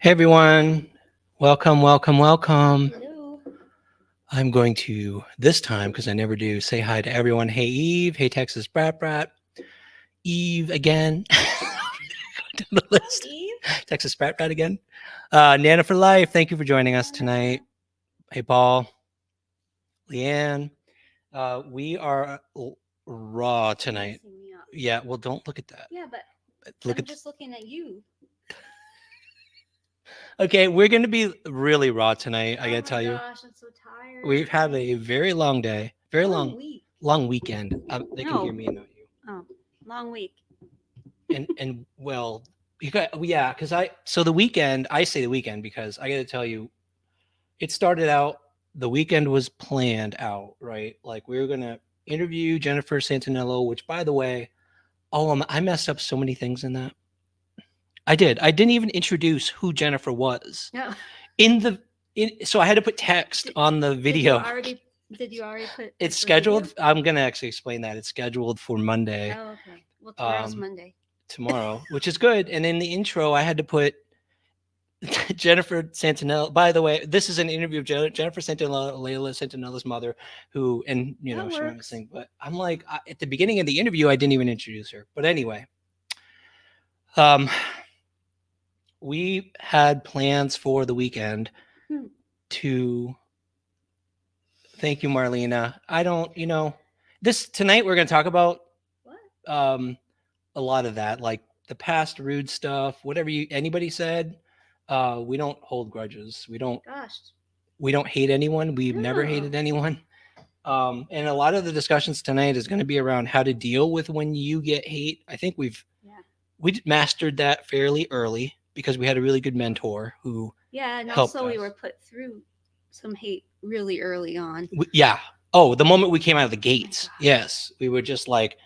Hey everyone, welcome, welcome, welcome. Hello. I'm going to, this time, because I never do, say hi to everyone. Hey Eve, hey Texas Brat Brat, Eve again. Down the list. Eve. Texas Brat Brat again. Nana for Life, thank you for joining us tonight. Hey Paul, Leanne. We are raw tonight. Messing me up. Yeah, well, don't look at that. Yeah, but Look I'm at. just looking at you. Okay, we're going to be really raw tonight. I Oh got to my tell you. gosh, I'm so tired. We've had a very long day, very long, week. long weekend. They can No. hear me and not you. Oh, long week. And well, you got yeah, because the weekend. I say the weekend because I got to tell you, it started out. The weekend was planned out right. Like we were gonna interview Jennifer Santanello, which by the way, I messed up so many things in that. I did. I didn't even introduce who Jennifer was No. in the. So I had to put text on the video. Did you already put? It's scheduled. I'm gonna actually explain that. It's scheduled for Monday. Oh, okay. Well, tomorrow's Monday. Tomorrow, which is good. And in the intro, I had to put Jennifer Santanello. By the way, this is an interview of Jennifer Santanello, Lila Santanello's mother, who, and you know, she might sing. But I'm like, at the beginning of the interview, I didn't even introduce her. But anyway, we had plans for the weekend to. Thank you, Marlena. I don't, this tonight we're going to talk about What? a lot of that, like the past rude stuff, whatever anybody said. We don't hold grudges. Gosh. We don't hate anyone. We've never hated anyone. And a lot of the discussions tonight is going to be around how to deal with when you get hate. I think we mastered that fairly early because we had a really good mentor who and helped also us. we were put through some hate really early on. Oh, the moment we came out of the gates. Yes, we were just like,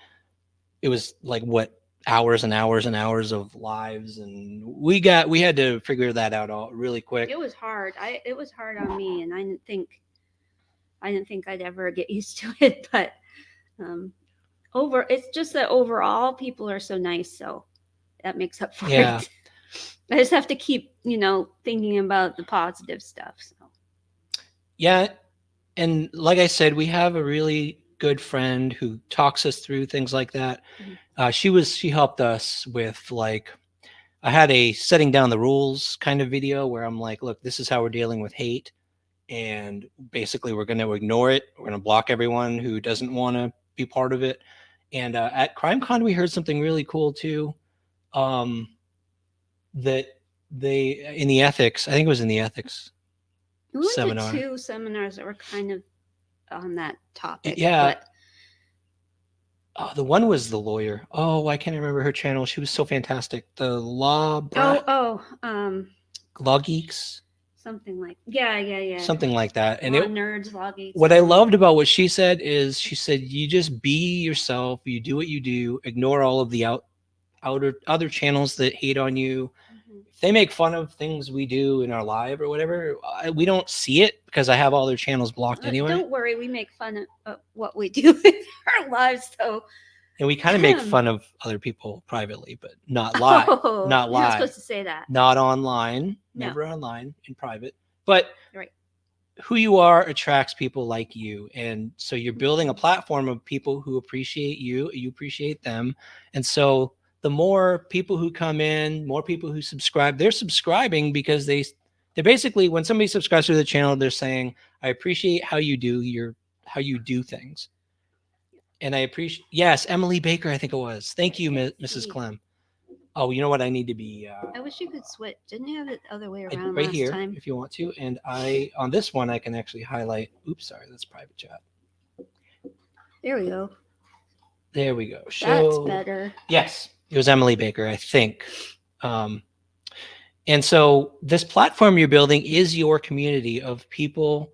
it was like what, hours and hours and hours of lives, and we had to figure that out all really quick. It was hard. It was hard on me, and I didn't think I'd ever get used to it. But it's just that overall people are so nice, so that makes up for it. I just have to keep thinking about the positive stuff. So yeah, and like I said, we have a really good friend who talks us through things like that. She helped us with, like, I had a setting down the rules kind of video where I'm like, look, this is how we're dealing with hate, and basically we're going to ignore it. We're going to block everyone who doesn't want to be part of it. And at CrimeCon we heard something really cool too, that they, in the ethics, I think it was in the ethics seminar. We went to 2 seminars that were kind of on that topic. Yeah. The one was the lawyer. Oh, I can't remember her channel. She was so fantastic. The Law Geeks. Something like Something like that. And nerds, Law Geeks. What I loved about what she said is, she said, you just be yourself. You do what you do. Ignore all of the other channels that hate on you. If they make fun of things we do in our live or whatever, we don't see it because I have all their channels blocked anyway. Don't worry, we make fun of what we do in our lives, though. And we kind of make fun of other people privately, but not live. Not live. You're not supposed to say that. Not online. Never online, in private. But who you are attracts people like you. And so you're building a platform of people who appreciate you. You appreciate them. And so the more people who come in, more people who subscribe, they're subscribing because they're basically, when somebody subscribes to the channel, they're saying, I appreciate how you do things. And I appreciate, yes, Emily Baker, I think it was. Thank you, Mrs. Clem. Oh, you know what? I need to be. I wish you could switch. Didn't you have it the other way around right last here, time? if you want to. And on this one, I can actually highlight. Oops, sorry, that's private chat. There we go. There we go. That's better. Yes, it was Emily Baker, I think. And so this platform you're building is your community of people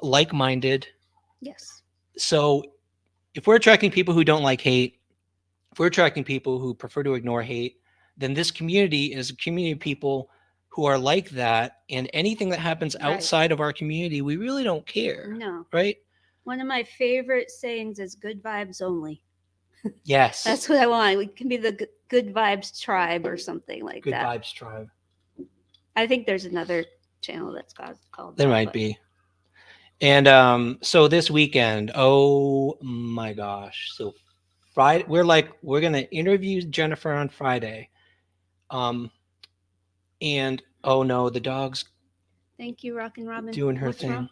like-minded. Yes. So if we're attracting people who don't like hate, if we're attracting people who prefer to ignore hate, then this community is a community of people who are like that. And anything that happens outside of our community, we really don't care. No. Right? One of my favorite sayings is good vibes only. Yes. That's what I want. We can be the good vibes tribe or something like that. Good vibes tribe. I think there's another channel that's called There that, might but be. And so this weekend, oh my gosh. So Friday, we're gonna interview Jennifer on Friday. And oh no, the dog's Thank you, Rockin' Robin. doing her What's thing. wrong?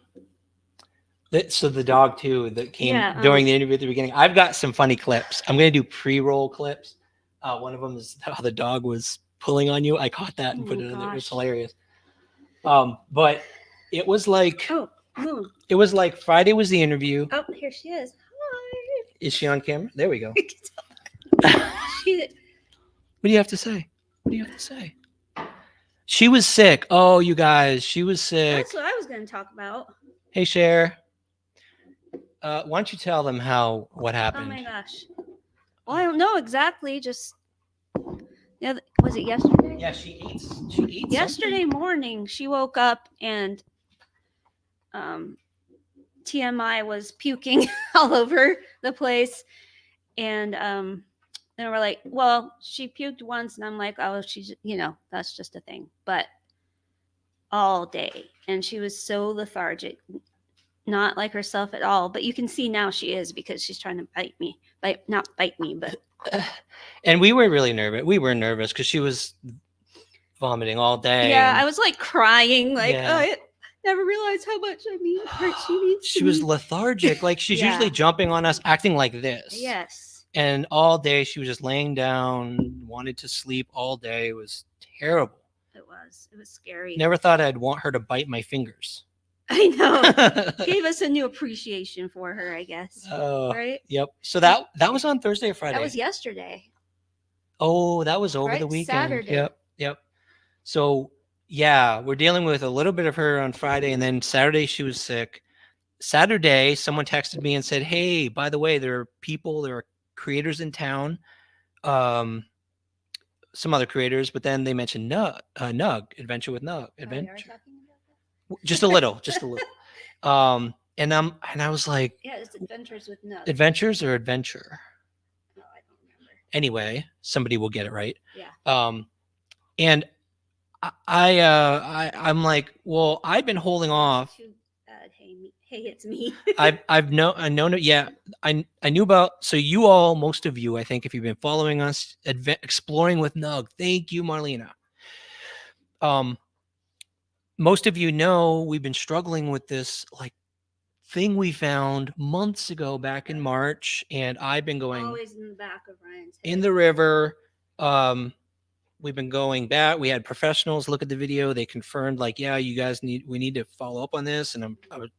So the dog too that came Yeah, during the interview at the beginning. I've got some funny clips. I'm gonna do pre-roll clips. One of them is how the dog was pulling on you. I caught that and put it in there. It was gosh. hilarious. But it was like Oh, Moon. it was like Friday was the interview. Oh, here she is. Hi. Is she on camera? There we go. She, What do you have to say? What do you have to say? She was sick. Oh, you guys, she was sick. that's what I was going to talk about. Hey, Cher. Why don't you tell them what happened? Oh my gosh. Well, I don't know exactly. Just was it yesterday? Yeah, she ate. Yesterday morning, she woke up and TMI was puking all over the place, and then we're like, well, she puked once, and I'm like, oh, she's, that's just a thing, but all day, and she was so lethargic, not like herself at all. But you can see now she is, because she's trying to not bite me, but. And we were really nervous. We were nervous because she was vomiting all day. Yeah, I was like crying, like, oh, I never realized how much she means. She was lethargic. Like she's usually jumping on us, acting like this. Yes. And all day she was just laying down, wanted to sleep all day. It was terrible. It was scary. Never thought I'd want her to bite my fingers. I know. Gave us a new appreciation for her, I guess. Right? Yep. So that was on Thursday or Friday? That was yesterday. Oh, that was over the weekend. Saturday. Yep. So yeah, we're dealing with a little bit of her on Friday, and then Saturday she was sick. Saturday, someone texted me and said, "Hey, by the way, there are creators in town, some other creators, but then they mentioned Nug, Adventure with Nug, Adventure, just a little. And I was like, yeah, it's Adventures with Nug. Adventures or Adventure? No, I don't remember. Anyway, somebody will get it right. Yeah. And I'm like, well, I've been holding off. Hey, it's me. I've known it. Yeah, I knew about. So you all, most of you, I think, if you've been following us, exploring with Nug. Thank you, Marlena. Most of you know we've been struggling with this thing we found months ago back in March, and I've been going always in the back of Ryan's head. In the river. We've been going back. We had professionals look at the video. They confirmed, yeah, you guys we need to follow up on this. And I was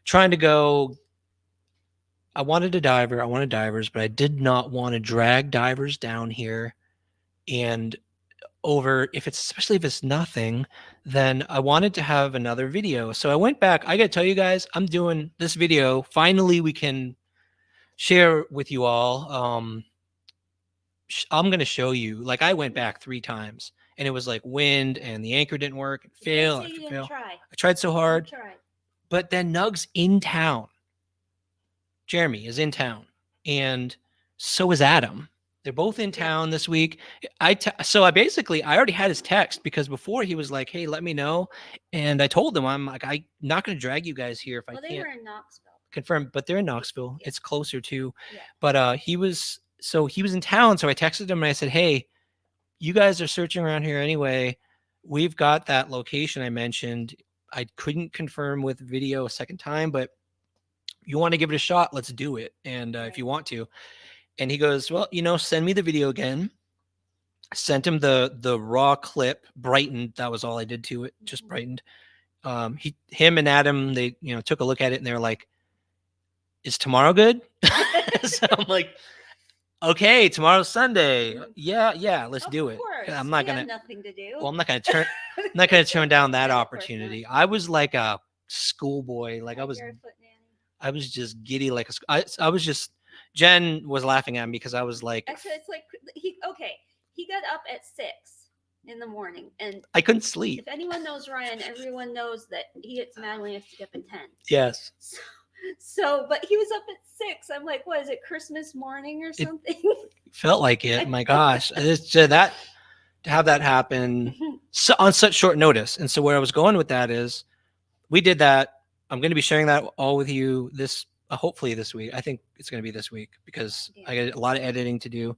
trying to go. I wanted divers, but I did not want to drag divers down here. And especially if it's nothing, then I wanted to have another video. So I went back. I got to tell you guys, I'm doing this video. Finally, we can share with you all. I'm going to show you, I went back 3 times and it was wind and the anchor didn't work and fail after fail. I tried so hard, but then Nug's in town. Jeremy is in town, and so is Adam. They're both in town this week. I already had his text, because before he was like, hey, let me know. And I told him, I'm not going to drag you guys here if I can't. They were in Knoxville. Confirm, but they're in Knoxville. Yeah. It's closer too. Yeah. But he was in town. So I texted him and I said, hey, you guys are searching around here anyway. We've got that location I mentioned. I couldn't confirm with video a second time, but you want to give it a shot, let's do it. And if you want to. And he goes, well, send me the video again. Sent him the raw clip, brightened. That was all I did to it, just brightened. Him and Adam, they took a look at it and they're like, is tomorrow good? So I'm like, okay, tomorrow's Sunday. Yeah, let's do it. I'm not gonna. Nothing to do. Well, I'm not gonna turn down that opportunity. I was like a schoolboy. I was just giddy. I was just. Jen was laughing at me because I was like. Actually, it's he got up at 6 in the morning, and I couldn't sleep. If anyone knows Ryan, everyone knows that he gets mad when he has to get up at 10. Yes. So, but he was up at 6. I'm like, what is it, Christmas morning or something? Felt like it. My gosh, it's that to have that happen. on such short notice. And so where I was going with that is we did that. I'm going to be sharing that all with you this hopefully this week. I think it's going to be this week because I got a lot of editing to do.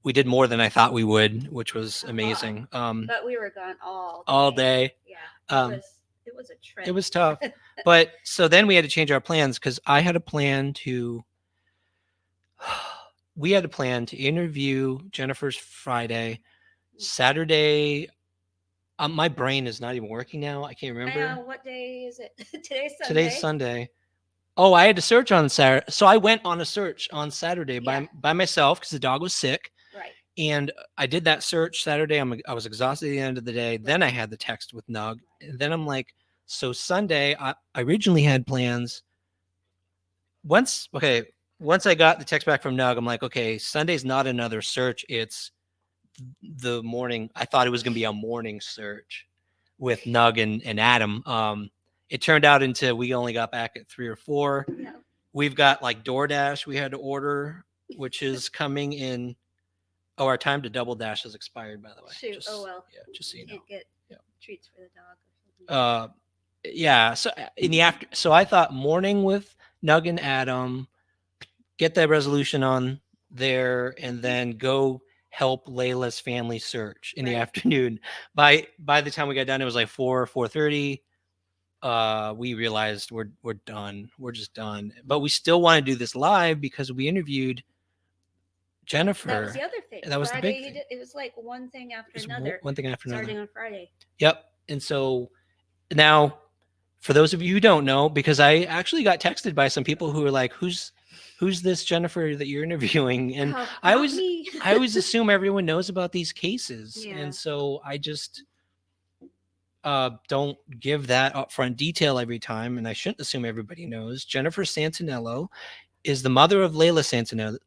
We did more than I thought we would, which was amazing. But we were gone all day. Yeah, it was a trip. It was tough. But so then we had to change our plans because I had a plan to. We had a plan to interview Jennifer's Friday, Saturday. My brain is not even working now. I can't remember. What day is it? Today's Sunday. Oh, I had to search on Saturday. So I went on a search on Saturday by myself because the dog was sick. Right. And I did that search Saturday. I was exhausted at the end of the day. Right. Then I had the text with Nug. And then I'm like, so Sunday, I originally had plans. Once I got the text back from Nug, I'm like, okay, Sunday's not another search. It's the morning. I thought it was going to be a morning search with Nug and Adam. It turned out into we only got back at 3 or 4. Yeah. We've got like DoorDash we had to order, which is coming in. Oh, our time to double dash has expired, by the way. Shoot. Just so you know. Can't get treats for the dog or something. Yeah. So in the so I thought morning with Nug and Adam, get that resolution on there, and then go help Layla's family search in the afternoon. By the time we got done, it was like 4:30. We realized we're done. We're just done. But we still want to do this live because we interviewed Jennifer. That was the other thing. That was Friday, the big thing. It was like one thing after another. One thing after another. Starting on Friday. Yep. And so now, for those of you who don't know, because I actually got texted by some people who were like, "Who's this Jennifer that you're interviewing?" And I always assume everyone knows about these cases, and so I just don't give that upfront detail every time, and I shouldn't assume everybody knows. Jennifer Santanello is the mother of Lila Santanello.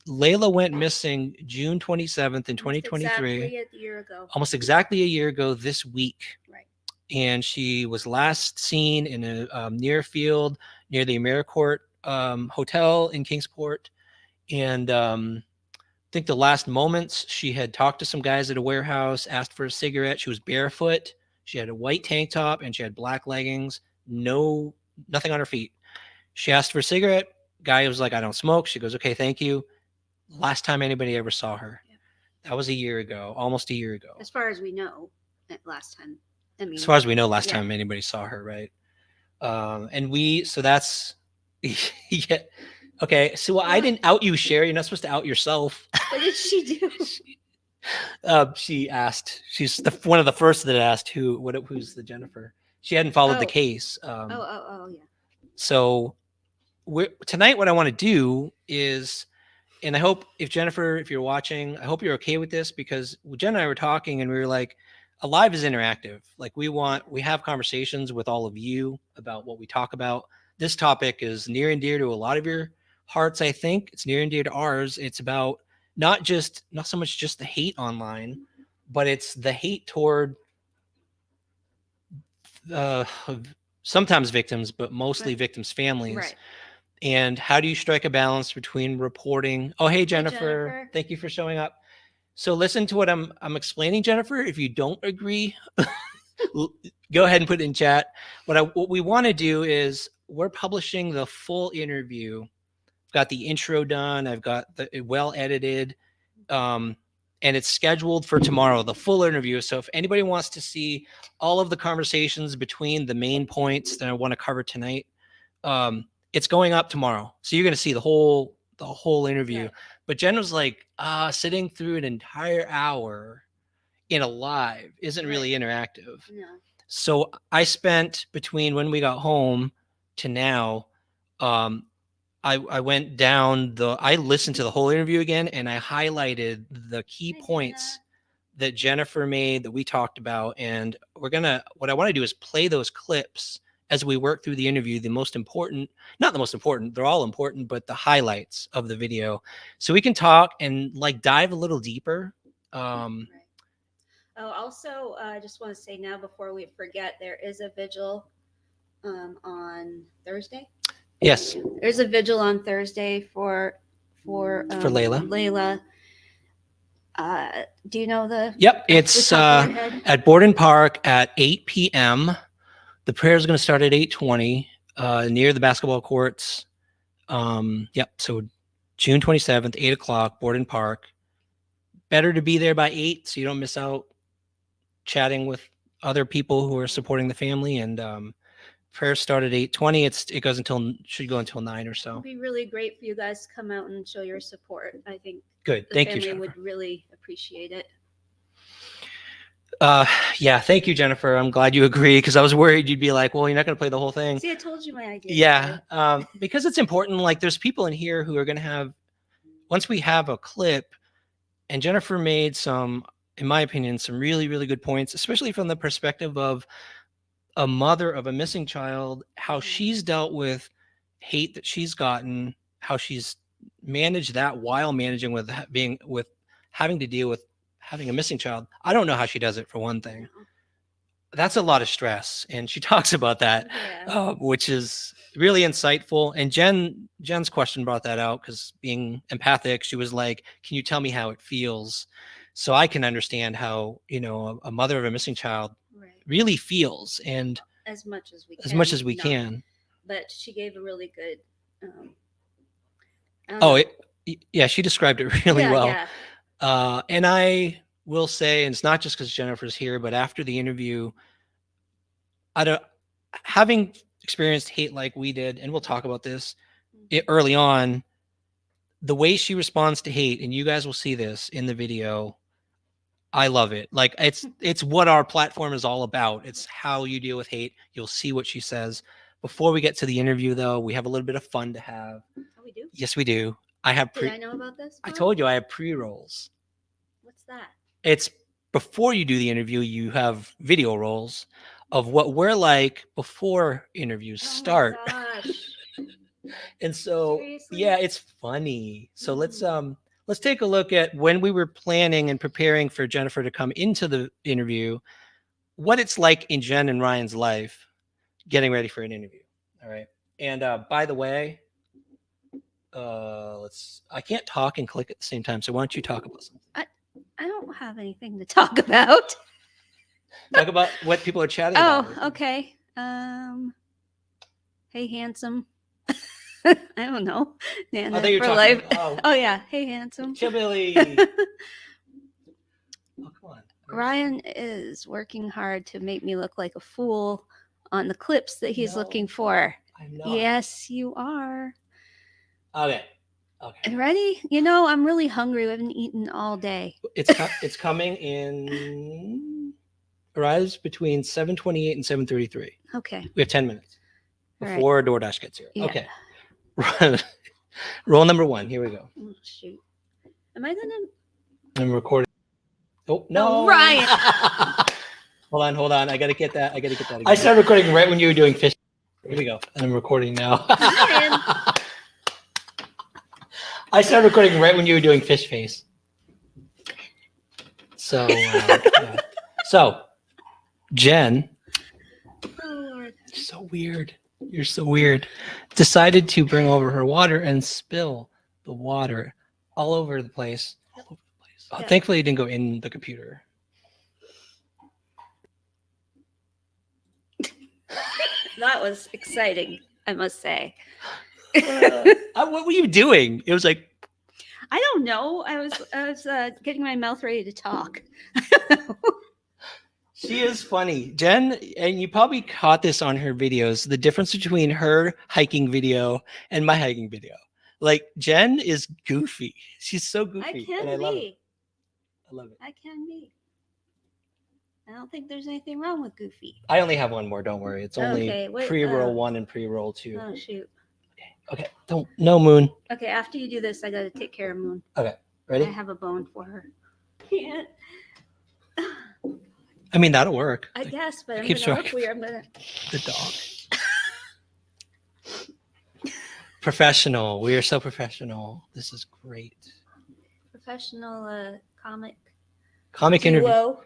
Layla went missing June 27th in 2023. Exactly a year ago. Almost exactly a year ago this week. Right. And she was last seen in a near field near the AmeriCorps Hotel in Kingsport. And I think the last moments she had talked to some guys at a warehouse, asked for a cigarette. She was barefoot. She had a white tank top and she had black leggings. Nothing on her feet. She asked for a cigarette. Guy was like, "I don't smoke." She goes, "Okay, thank you." Last time anybody ever saw her. Yeah. That was a year ago, almost a year ago. As far as we know, last time. As far as we know, last time anybody saw her, right? So that's, yeah. Okay, so I didn't out you, Sherry. You're not supposed to out yourself. What did she do? She asked. She's one of the first that asked who's the Jennifer. She hadn't followed the case. Yeah. So tonight, what I want to do is, and I hope if you're watching, I hope you're okay with this, because Jen and I were talking and we were like, a live is interactive. Like we have conversations with all of you about what we talk about. This topic is near and dear to a lot of your hearts. I think it's near and dear to ours. It's about not so much just the hate online, but it's the hate toward sometimes victims, but mostly victims' families. Right. And how do you strike a balance between reporting? Oh, hey, Jennifer. Thank you for showing up. So listen to what I'm explaining, Jennifer. If you don't agree, go ahead and put it in chat. What we want to do is we're publishing the full interview. I've got the intro done. I've got the well edited, and it's scheduled for tomorrow, the full interview. So if anybody wants to see all of the conversations between the main points that I want to cover tonight, it's going up tomorrow. So you're going to see the whole interview. Right. But Jen was like, sitting through an entire hour in a live isn't really interactive. No. So I spent between when we got home to now, I went down I listened to the whole interview again, and I highlighted the key points that Jennifer made that we talked about. And what I want to do is play those clips as we work through the interview, not the most important, they're all important, but the highlights of the video. So we can talk and dive a little deeper. Right. Oh, also, I just want to say now before we forget, there is a vigil on Thursday. Yes. There's a vigil on Thursday for Layla. Do you know the? Yep, it's at Borden Park at 8 p.m. The prayer is going to start at 8:20 near the basketball courts. Yep, so June 27th, 8 o'clock, Borden Park. Better to be there by 8 so you don't miss out chatting with other people who are supporting the family. And prayer start at 8:20. It goes should go until 9 or so. It'd be really great for you guys to come out and show your support. I think good. The Thank you, family Jennifer. would really appreciate it. Yeah, thank you, Jennifer. I'm glad you agree because I was worried you'd be like, well, you're not going to play the whole thing. See, I told you my idea. Yeah, because it's important. Like, there's people in here who are going to have, once we have a clip, and Jennifer made some, in my opinion, some really, really good points, especially from the perspective of a mother of a missing child, how she's dealt with hate that she's gotten, how she's managed that while managing with having to deal with having a missing child. I don't know how she does it, for one thing. That's a lot of stress, and she talks about that, which is really insightful. And Jen's question brought that out because, being empathic, she was like, can you tell me how it feels so I can understand how, a mother of a missing child really feels, and as much as we can. But she gave a really good yeah, she described it really well. Yeah. And I will say, and it's not just because Jennifer's here, but after the interview, having experienced hate like we did, and we'll talk about this early on, the way she responds to hate, and you guys will see this in the video, I love it. Like, it's what our platform is all about. It's how you deal with hate. You'll see what she says. Before we get to the interview, though, we have a little bit of fun to have. Oh, we do? Yes, we do. Did I know about this? I told you I have pre-rolls. What's that? It's before you do the interview, you have video rolls of what we're like before interviews start. My gosh. And so, Seriously? yeah, it's funny. So let's take a look at when we were planning and preparing for Jennifer to come into the interview, what it's like in Jen and Ryan's life getting ready for an interview. All right. And by the way, I can't talk and click at the same time. So why don't you talk about something? I don't have anything to talk about. Talk about what people are chatting about. Oh, okay. Hey, handsome. I don't know. Nana I for life. Oh, yeah. Hey, handsome. Chilly. Oh, come on. Ryan is working hard to make me look like a fool on the clips that he's looking for. I'm not. Yes, you are. Okay. Ready? I'm really hungry. I haven't eaten all day. It's coming in. Arrives between 7:28 and 7:33. Okay. We have 10 minutes before DoorDash gets here. Yeah. Okay. Roll number 1. Here we go. Oh, shoot. Am I gonna? I'm recording. Oh no, Ryan. Hold on. I gotta get that again. I started recording right when you were doing fish. Here we go. And I'm recording now. Ryan. I started recording right when you were doing fish face. So, yeah. So, Jen, Oh, Lord. You're so weird. Decided to bring over her water and spill the water all over the place. Oh, Yeah. thankfully, it didn't go in the computer. That was exciting, I must say. What were you doing? It was like, I don't know. I was getting my mouth ready to talk. she is funny, Jen, and you probably caught this on her videos. The difference between her hiking video and my hiking video. Like, Jen is goofy. She's so goofy. I love it. I love it. I can be. I don't think there's anything wrong with goofy. I only have one more. Don't worry. It's only pre-roll 1 and pre-roll 2. Oh, shoot. Okay. No, Moon. Okay, after you do this, I got to take care of Moon. Okay. Ready? I have a bone for her. Can't. I mean, that'll work. I guess, but I'm keep going to track I'm going to. The dog. Professional. We are so professional. This is great. Professional Comic interview. duo.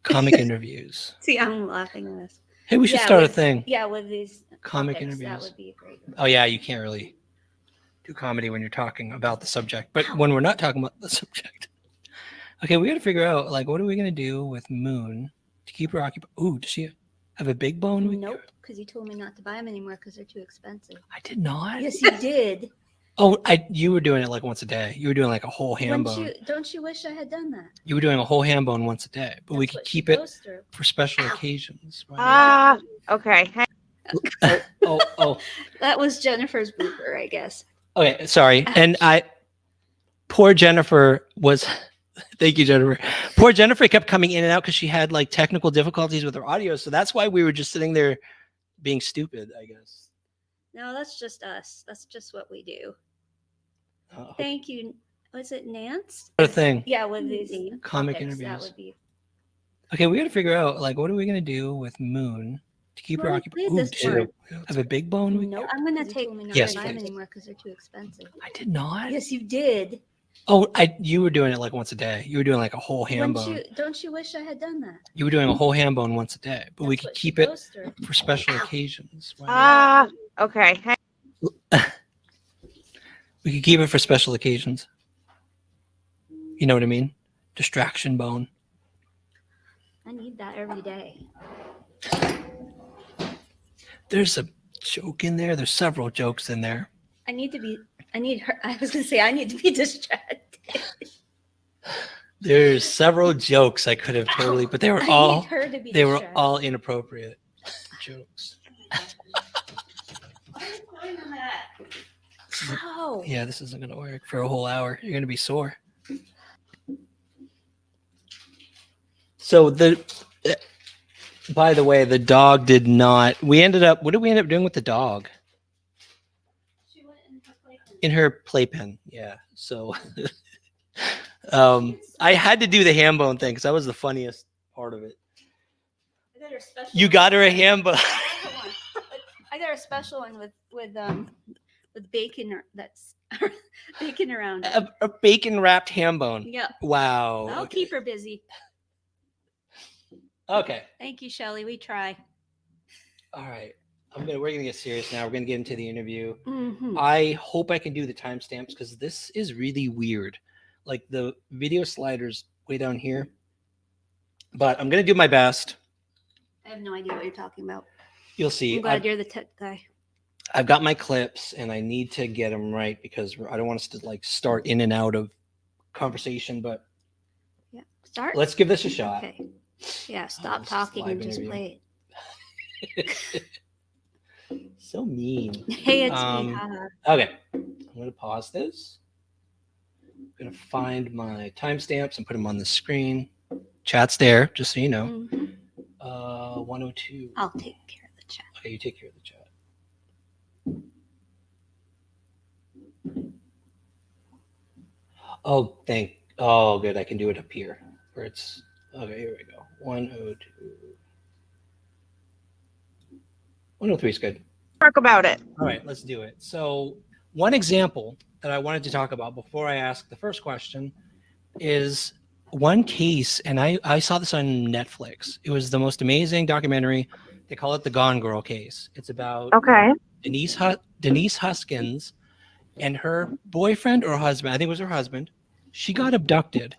Comic interviews. See, I'm laughing at this. Hey, we should start a thing. Yeah, with these Comic topics, interviews. That would be great. Oh yeah, you can't really do comedy when you're talking about the subject, but when we're not talking about the subject. Okay, we got to figure out like what are we gonna do with Moon to keep her occupied? Ooh, does she have a big bone? Nope, because you told me not to buy them anymore because they're too expensive. I did not. Yes, you did. Oh, you were doing it like once a day. You were doing like a whole ham bone. Don't you wish I had done that? You were doing a whole ham bone once a day, but we could keep it for special occasions. Ah, okay. Oh. That was Jennifer's blooper, I guess. Okay, sorry. And poor Jennifer was. Thank you, Jennifer. Poor Jennifer kept coming in and out because she had like technical difficulties with her audio, so that's why we were just sitting there being stupid, I guess. No, that's just us. That's just what we do. Thank you. Was it Nance? What a thing. Yeah, with these comic topics, interviews. that would be. Okay, we got to figure out like what are we gonna do with Moon to keep her occupied? Ooh, does she have a big bone? No, I'm gonna take. Yes, buy them please. anymore because they're too expensive. I did not. Yes, you did. Oh, you were doing it like once a day. You were doing like a whole ham bone. Don't you wish I had done that? You were doing a whole ham bone once a day, but we could keep it for special occasions. Ah, okay. We could keep it for special occasions. You know what I mean? Distraction bone. I need that every day. There's a joke in there. There's several jokes in there. I need to be distracted. There's several jokes I could have totally, but they were all inappropriate jokes. Ow. Yeah, this isn't gonna work for a whole hour. You're gonna be sore. So by the way, the dog did not. What did we end up doing with the dog? She went in her playpen. Yeah. So I had to do the ham bone thing because that was the funniest part of it. You got her a ham bone. I got a special one with bacon that's bacon around it. A bacon wrapped ham bone. Yeah. Wow. I'll keep her busy. Okay. Thank you, Shelly. We try. All right. We're gonna get serious now. We're gonna get into the interview. Mm-hmm. I hope I can do the timestamps because this is really weird. Like the video sliders way down here. But I'm gonna do my best. I have no idea what you're talking about. You'll see. I'm glad you're the tech guy. I've got my clips and I need to get them right because I don't want us to like start in and out of conversation, but yeah, start. Let's give this a shot. Okay. Yeah, stop talking and just play it. So mean. Hey, it's me. Okay. I'm gonna pause this. I'm gonna find my timestamps and put them on the screen. Chat's there, just so you know. Mm-hmm. 102. I'll take care of the chat. Okay, you take care of the chat. Oh, good. I can do it up here where it's okay. Here we go. 102. 103 is good. Talk about it. All right, let's do it. So, one example that I wanted to talk about before I ask the first question is one case, and I saw this on Netflix. It was the most amazing documentary. They call it the Gone Girl case. It's about Denise Huskins and her boyfriend or husband. I think it was her husband. She got abducted.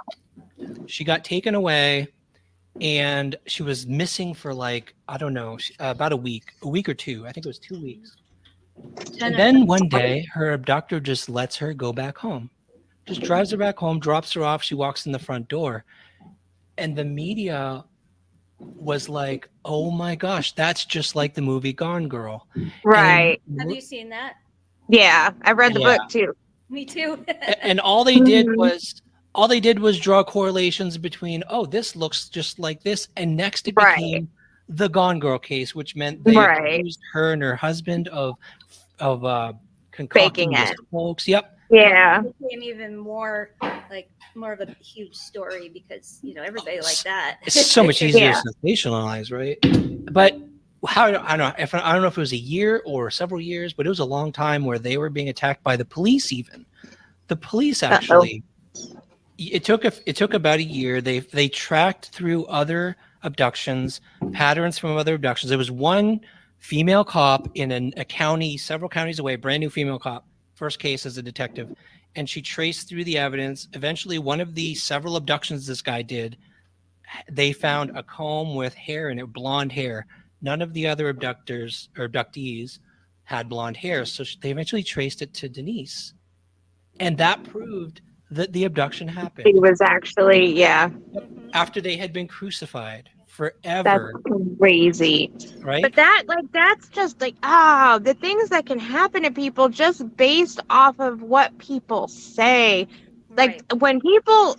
She got taken away, and she was missing for like, I don't know, about a week or two. I think it was 2 weeks. And then one day, her abductor just lets her go back home. Just drives her back home, drops her off. She walks in the front door. And the media was like, oh my gosh, that's just like the movie Gone Girl. Right. Have you seen that? Yeah, I've read the book too. Me too. And all they did was draw correlations between, oh, this looks just like this. And next it became the Gone Girl case, which meant they accused her and her husband of concocting this hoax. Yep. Yeah. It became even more of a huge story because everybody like that. It's so much easier to sensationalize, right? But I don't know if it was a year or several years, but it was a long time where they were being attacked by the police. Even the police actually. It took about a year. They tracked through other abductions, patterns from other abductions. There was one female cop in a county, several counties away, brand new female cop, first case as a detective, and she traced through the evidence. Eventually, one of the several abductions this guy did, they found a comb with hair in it, blonde hair. None of the other abductors or abductees had blonde hair. So they eventually traced it to Denise. And that proved that the abduction happened. He was actually, yeah. After they had been crucified That's forever. crazy. Right? But that's just like, the things that can happen to people just based off of what people say. Like when people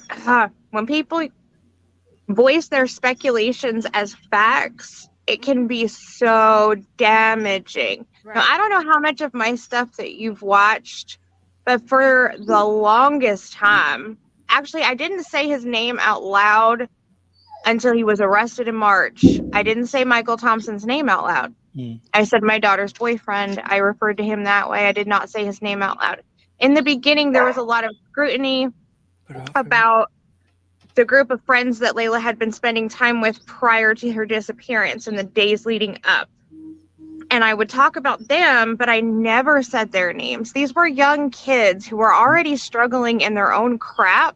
voice their speculations as facts, it can be so damaging. Right. Now, I don't know how much of my stuff that you've watched, but for the longest time, actually, I didn't say his name out loud until he was arrested in March. I didn't say Michael Thompson's name out loud. I said my daughter's boyfriend. I referred to him that way. I did not say his name out loud. In the beginning, there was a lot of scrutiny about the group of friends that Layla had been spending time with prior to her disappearance in the days leading up. And I would talk about them, but I never said their names. These were young kids who were already struggling in their own crap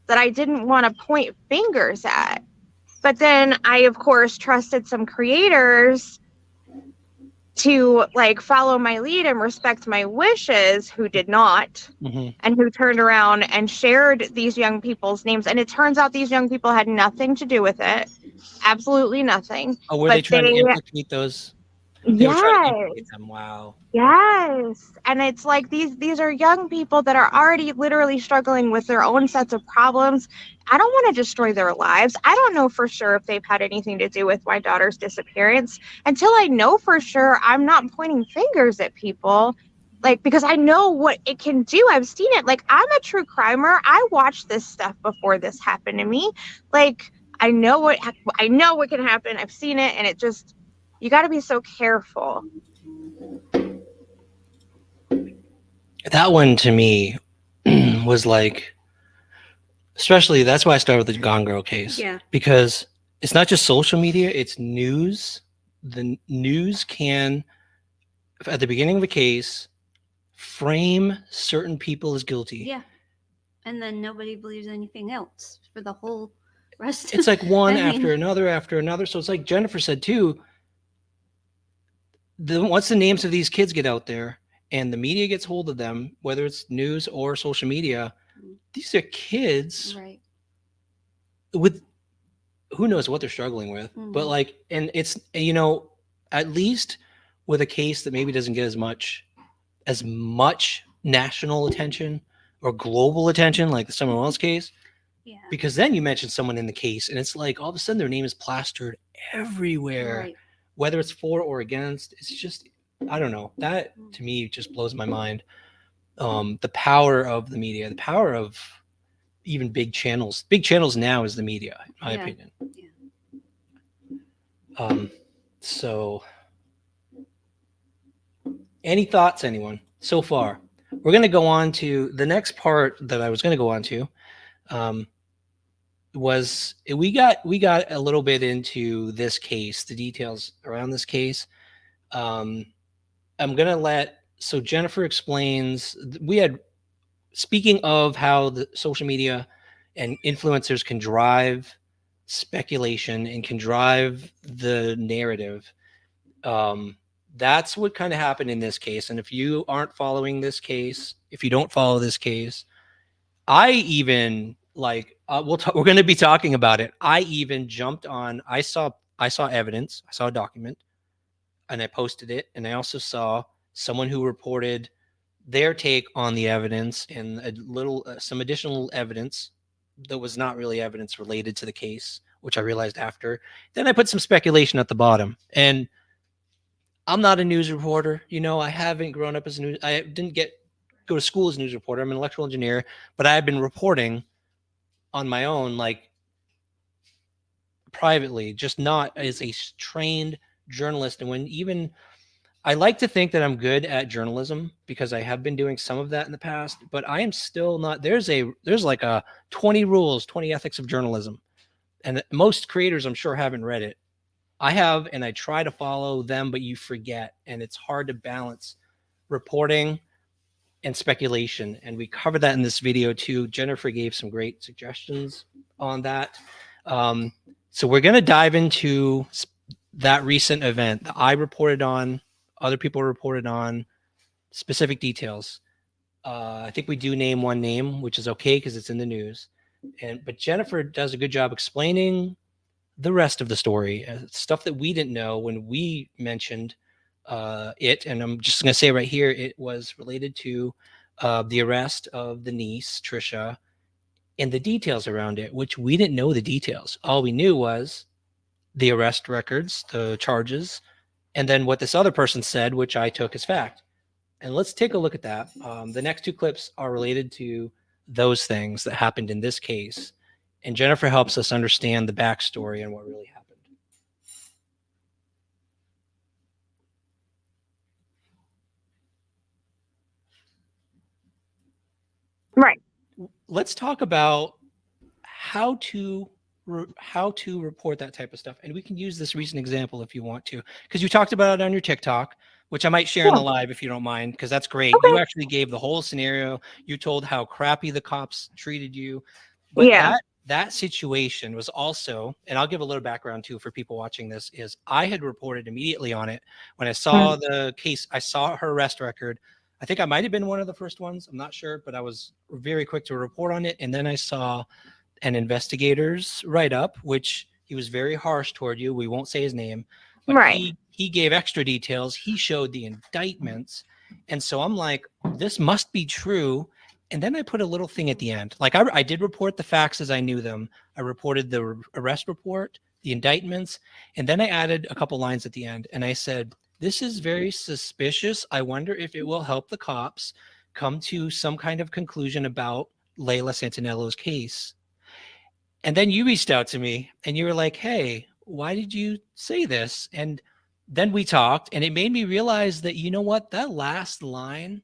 that I didn't want to point fingers at. But then I, of course, trusted some creators to like follow my lead and respect my wishes, who did not, and who turned around and shared these young people's names. And it turns out these young people had nothing to do with it. Absolutely nothing. Oh, were they trying to implicate those? They were trying to implicate them. Wow. Yes. And it's like these are young people that are already literally struggling with their own sets of problems. I don't want to destroy their lives. I don't know for sure if they've had anything to do with my daughter's disappearance. Until I know for sure, I'm not pointing fingers at people. Like, because I know what it can do. I've seen it. Like, I'm a true crimer. I watched this stuff before this happened to me. Like, I know what can happen. I've seen it, and it just, you got to be so careful. That one to me was like, especially that's why I started with the Gone Girl case. Yeah. Because it's not just social media, it's news. The news can, at the beginning of a case, frame certain people as guilty. Yeah. And then nobody believes anything else for the whole rest. It's like one after another. So it's like Jennifer said too, once the names of these kids get out there and the media gets hold of them, whether it's news or social media, these are kids with who knows what they're struggling with. But like, and it's, you know, at least with a case that maybe doesn't get as much national attention or global attention like the Summer Wells case. Yeah. Because then you mention someone in the case and it's like all of a sudden their name is plastered everywhere. Right. Whether it's for or against, it's just, I don't know. That to me just blows my mind. The power of the media, the power of even big channels. Big channels now is the media, in my opinion. Yeah. So any thoughts, anyone, so far? We're going to go on to the next part that I was going to go on to. Was we got a little bit into this case, the details around this case. I'm gonna so Jennifer explains. Speaking of how the social media and influencers can drive speculation and can drive the narrative. That's what kind of happened in this case. And if you aren't following this case, if you don't follow this case, I even like we're going to be talking about it. I even jumped on. I saw evidence. I saw a document, and I posted it. And I also saw someone who reported their take on the evidence and some additional evidence that was not really evidence related to the case, which I realized after. Then I put some speculation at the bottom. And I'm not a news reporter. You know, I haven't grown up as a news. I didn't go to school as a news reporter. I'm an electrical engineer, but I've been reporting on my own, like privately, just not as a trained journalist. And I like to think that I'm good at journalism because I have been doing some of that in the past, but I am still not. There's like a 20 rules, 20 ethics of journalism. And most creators, I'm sure, haven't read it. I have, and I try to follow them, but you forget. And it's hard to balance reporting and speculation. And we covered that in this video too. Jennifer gave some great suggestions on that. So we're going to dive into that recent event that I reported on, other people reported on, specific details. I think we do name one name, which is okay because it's in the news. But Jennifer does a good job explaining the rest of the story, stuff that we didn't know when we mentioned it. And I'm just going to say right here, it was related to the arrest of the niece, Trisha, and the details around it, which we didn't know the details. All we knew was the arrest records, the charges, and then what this other person said, which I took as fact. And let's take a look at that. The next two clips are related to those things that happened in this case. And Jennifer helps us understand the backstory and what really happened. Right. Let's talk about how to report that type of stuff. And we can use this recent example if you want to, because you talked about it on your TikTok, which I might share in the live if you don't mind, because that's great. Okay. You actually gave the whole scenario. You told how crappy the cops treated you. But that situation was also, and I'll give a little background too for people watching this, is I had reported immediately on it. When I saw the case, I saw her arrest record. I think I might have been one of the first ones. I'm not sure, but I was very quick to report on it. And then I saw an investigator's write-up, which he was very harsh toward you. We won't say his name, but he gave extra details. He showed the indictments. And so I'm like, this must be true. And then I put a little thing at the end. Like I did report the facts as I knew them. I reported the arrest report, the indictments, and then I added a couple lines at the end. And I said, this is very suspicious. I wonder if it will help the cops come to some kind of conclusion about Lila Santanello's case. And then you reached out to me and you were like, hey, why did you say this? And then we talked and it made me realize that, you know what, that last line,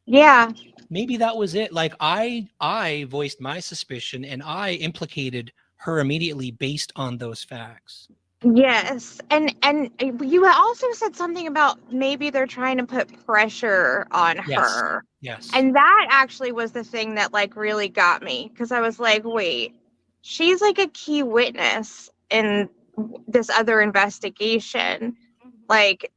maybe that was it. Like I voiced my suspicion and I implicated her immediately based on those facts. Yes. And you also said something about maybe they're trying to put pressure on her. Yes. And that actually was the thing that like really got me, because I was like, wait, she's like a key witness in this other investigation. Like,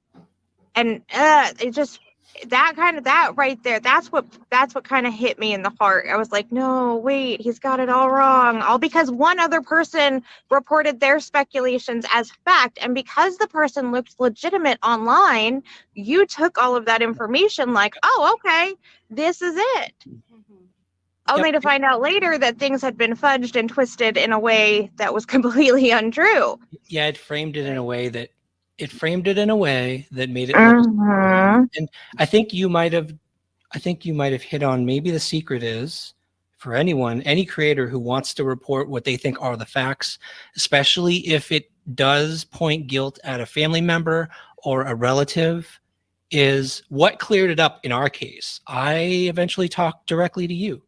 and it just, that right there, that's what kind of hit me in the heart. I was like, no, wait, he's got it all wrong. All because one other person reported their speculations as fact. And because the person looked legitimate online, you took all of that information like, oh, okay, this is it. Only to find out later that things had been fudged and twisted in a way that was completely untrue. Yeah, it framed it in a way that made it look. And I think you might have hit on maybe the secret is for any creator who wants to report what they think are the facts, especially if it does point guilt at a family member or a relative, is what cleared it up in our case. I eventually talked directly to you.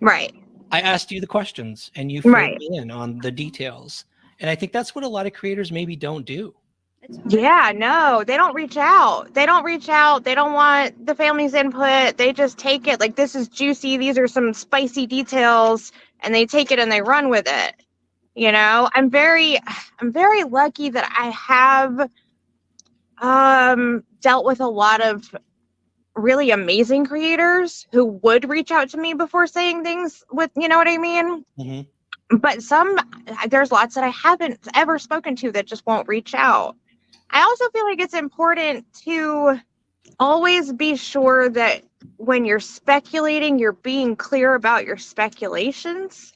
Right. I asked you the questions and you filled me in on the details. And I think that's what a lot of creators maybe don't do. Yeah, no, they don't reach out. They don't want the family's input. They just take it like, this is juicy. These are some spicy details, and they take it and they run with it. You know, I'm very lucky that I have dealt with a lot of really amazing creators who would reach out to me before saying things with, you know what I mean? But there's lots that I haven't ever spoken to that just won't reach out. I also feel like it's important to always be sure that when you're speculating, you're being clear about your speculations.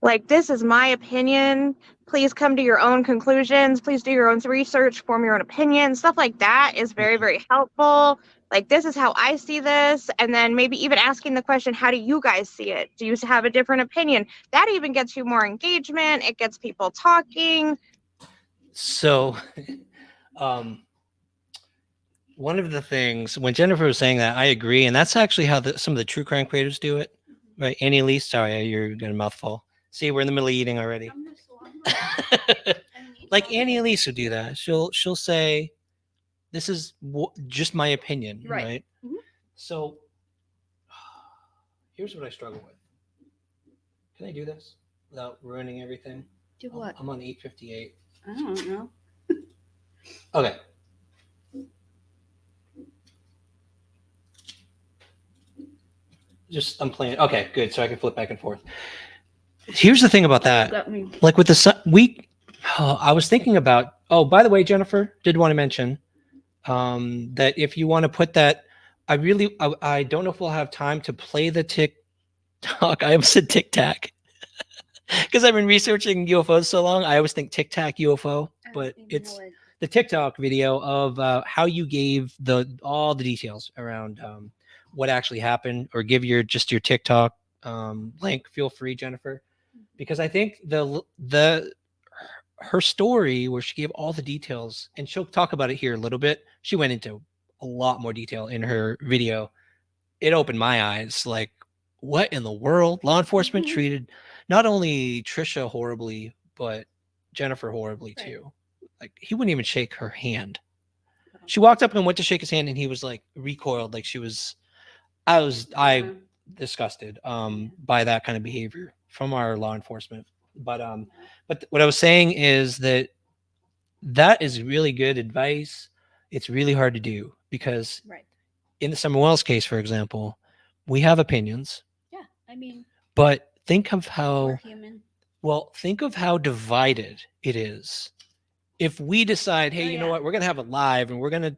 Like, this is my opinion. Please come to your own conclusions. Please do your own research, form your own opinion. Stuff like that is very, very helpful. Like, this is how I see this. And then maybe even asking the question, how do you guys see it? Do you have a different opinion? That even gets you more engagement. It gets people talking. So one of the things, when Jennifer was saying that, I agree. And that's actually how some of the true crime creators do it. Right? Annie Lee, sorry, you're getting a mouthful. See, we're in the middle of eating already. Like Annie Elise would do that. She'll say, this is just my opinion, right? So Here's what I struggle with. Can I do this without ruining everything? Do what? I'm on 8:58. I don't know. Okay. Just I'm playing. Okay, good. So I can flip back and forth. Here's the thing about that. Got me. Like with I was thinking about. Oh, by the way, Jennifer did want to mention that if you want to put that, I don't know if we'll have time to play the TikTok. I almost said Tic Tac because I've been researching UFOs so long. I always think Tic Tac UFO, but it's the TikTok video of how you gave all the details around what actually happened, or give your TikTok link. Feel free, Jennifer, because I think her story where she gave all the details, and she'll talk about it here a little bit. She went into a lot more detail in her video. It opened my eyes. Like, what in the world? Law enforcement treated not only Trisha horribly, but Jennifer horribly too. Like, he wouldn't even shake her hand. She walked up and went to shake his hand, and he was like recoiled. Like I disgusted by that kind of behavior from our law enforcement. But what I was saying is that is really good advice. It's really hard to do because in the Summer Wells case, for example, we have opinions. Yeah, I mean, but think of how we're human. Well, think of how divided it is. If we decide, hey, you know what, we're going to have it live and we're going to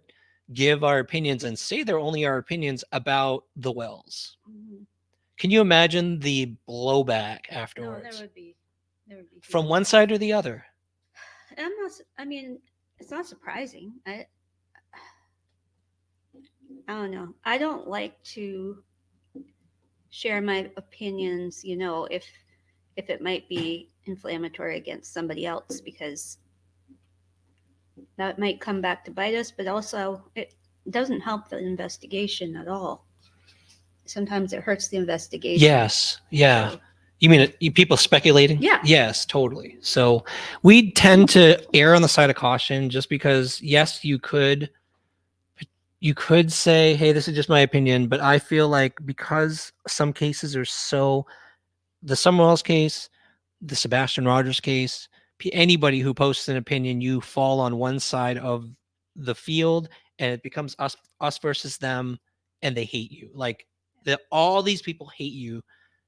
give our opinions and say they're only our opinions about the Wells. Mm-hmm. Can you imagine the blowback afterwards? No, there would be from one side or the other. I mean, it's not surprising. I don't know. I don't like to share my opinions, if it might be inflammatory against somebody else, because that might come back to bite us, but also it doesn't help the investigation at all. Sometimes it hurts the investigation. Yes. Yeah. So, you mean people speculating? Yeah. Yes, totally. So we tend to err on the side of caution, just because, yes, you could say, hey, this is just my opinion, but I feel like because some cases are the Summer Wells case, the Sebastian Rogers case, anybody who posts an opinion, you fall on one side of the field and it becomes us versus them, and they hate you. Like all these people hate you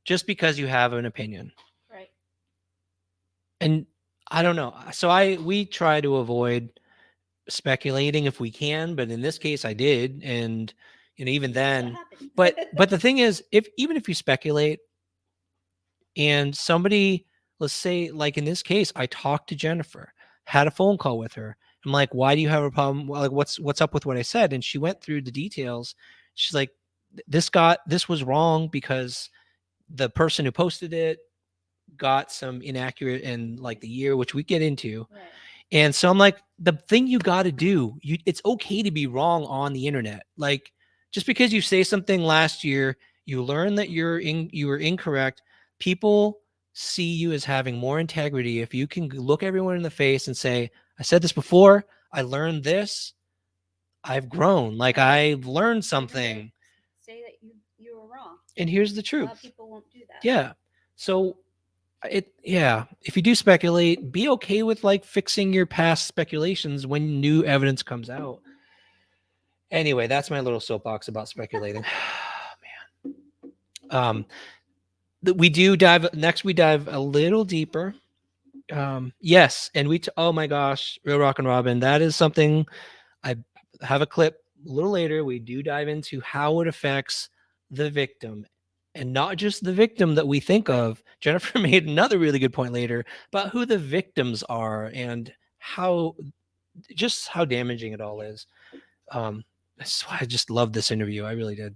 just because you have an opinion. Right. And I don't know. So we try to avoid speculating if we can, but in this case I did. And even then, but the thing is, even if you speculate and somebody, let's say, like in this case, I talked to Jennifer, had a phone call with her. I'm like, why do you have a problem? Like, what's up with what I said? And she went through the details. She's like, this was wrong because the person who posted it got some inaccurate and like the year, which we get into. Right. And so I'm like, the thing you got to do, it's okay to be wrong on the internet. Like, just because you say something last year, you learn that you were incorrect. People see you as having more integrity if you can look everyone in the face and say, I said this before, I learned this, I've grown, like I've learned something. Say that you were wrong. And here's the truth. A lot of people won't do that. Yeah. So if you do speculate, be okay with like fixing your past speculations when new evidence comes out. Anyway, that's my little soapbox about speculating. Man. We dive a little deeper. Yes, and oh my gosh, Real Rock and Robin, that is something. I have a clip a little later. We do dive into how it affects the victim, and not just the victim that we think of. Jennifer made another really good point later about who the victims are and how damaging it all is. That's why I just loved this interview. I really did.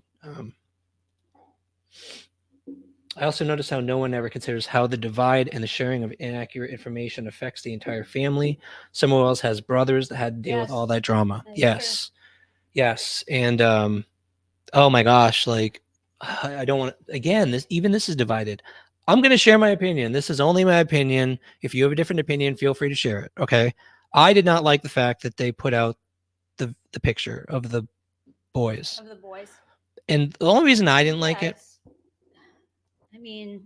I also noticed how no one ever considers how the divide and the sharing of inaccurate information affects the entire family. Someone else has brothers that had to deal with all that drama. Yes. True. Yes. And oh my gosh, like I don't want again, this is divided. I'm going to share my opinion. This is only my opinion. If you have a different opinion, feel free to share it. Okay. I did not like the fact that they put out the picture of the boys. Of the boys. And the only reason I didn't like it, mean,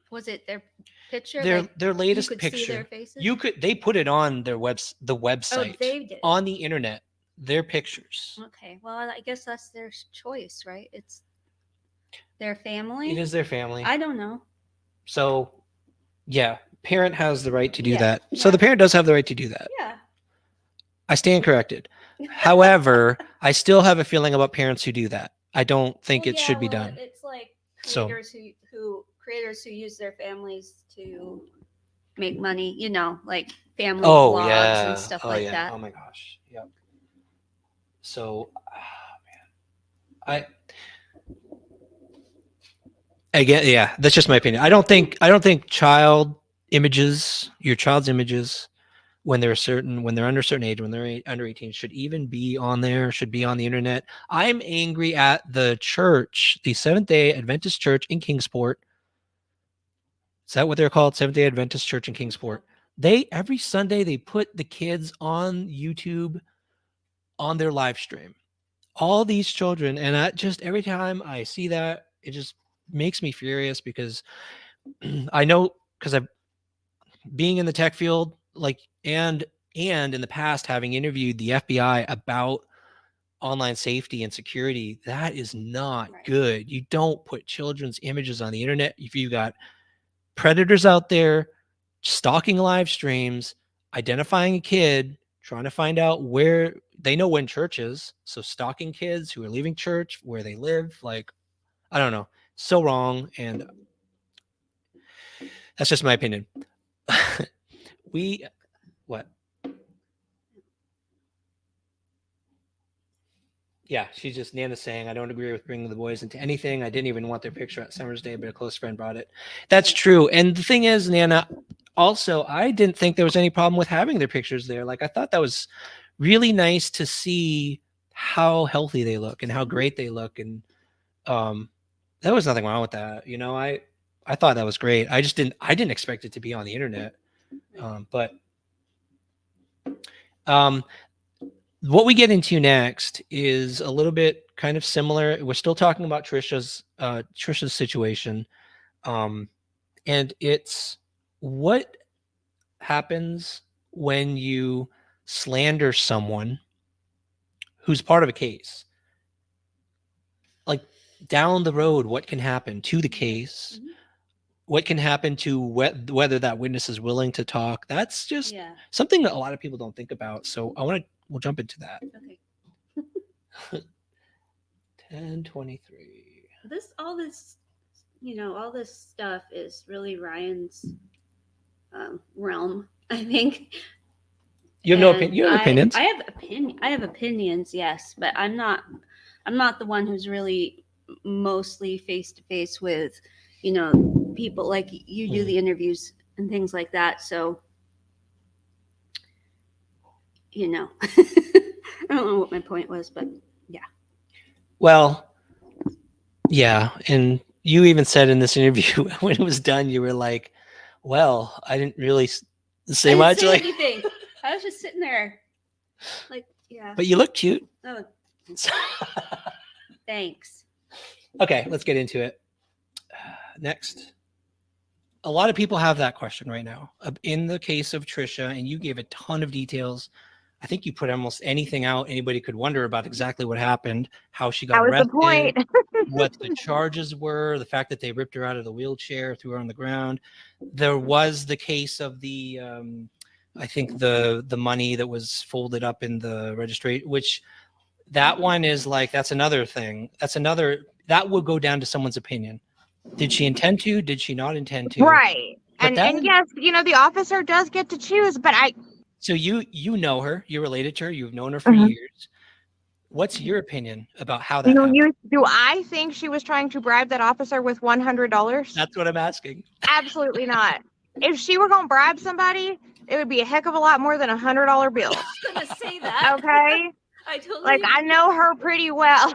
was it their picture? Their latest you could picture. See their faces? They put it on the Oh, website they did. on the internet. Their pictures. Okay. Well, I guess that's their choice, right? It's their family. It is their family. I don't know. So, yeah, parent has the right to do Yeah, that. yeah. So the parent does have the right to do that. Yeah. I stand corrected. However, I still have a feeling about parents who do that. I don't think it should be done. It's like So- creators who use their families to make money, you know, like family Oh vlogs yeah, and stuff oh like yeah, that. oh my gosh, yep. So, man, again, yeah, that's just my opinion. I don't think your child's images, when they're under a certain age, when they're under 18, should even be on there, should be on the internet. I'm angry at the church, the Seventh-day Adventist Church in Kingsport. Is that what they're called? Seventh-day Adventist Church in Kingsport. Every Sunday they put the kids on YouTube on their live stream. All these children, and every time I see that, it just makes me furious because I know, because I've being in the tech field, like, and in the past having interviewed the FBI about online safety and security, that is not Right. good. You don't put children's images on the internet. If you got predators out there stalking live streams, identifying a kid, trying to find out where they know when church is, so stalking kids who are leaving church, where they live, like, I don't know, so wrong. And that's just my opinion. What? Yeah, she's just Nana's saying, I don't agree with bringing the boys into anything. I didn't even want their picture at Summer's Day, but a close friend brought it. That's true. And the thing is, Nana, also, I didn't think there was any problem with having their pictures there. Like, I thought that was really nice to see how healthy they look and how great they look. And there was nothing wrong with that. You know, I thought that was great. I didn't expect it to be on the internet. But what we get into next is a little bit kind of similar. We're still talking about Trisha's situation. And it's what happens when you slander someone who's part of a case. Like, down the road, what can happen to the case? Mm-hmm. What can happen to whether that witness is willing to talk? That's just something that a lot of people don't think about. So we'll jump into that. Okay. 10:23. All this stuff is really Ryan's realm, I think. You have no opinion. You have opinions. I have opinions, yes, but I'm not the one who's really mostly face to face with, people like you do the interviews and things like that. So, I don't know what my point was, but yeah. Well, yeah. And you even said in this interview when it was done, you were like, well, I didn't really say much. Say anything. I was just sitting there. Like, yeah. But you look cute. Oh. Thanks. Okay, let's get into it. Next. A lot of people have that question right now. In the case of Trisha, and you gave a ton of details. I think you put almost anything out anybody could wonder about exactly what happened, how she got arrested, the point. what the charges were, the fact that they ripped her out of the wheelchair, threw her on the ground. There was the case of the, I think the money that was folded up in the registry, which that one is like, that's another thing. That will go down to someone's opinion. Did she intend to? Did she not intend to? Right. And yes, the officer does get to choose, but So you know her, you're related to her, you've known her for years. What's your opinion about how that happened? Do I think she was trying to bribe that officer with $100? That's what I'm asking. Absolutely not. If she were going to bribe somebody, it would be a heck of a lot more than $100 bill. I was going to say that. Okay? I know her pretty well.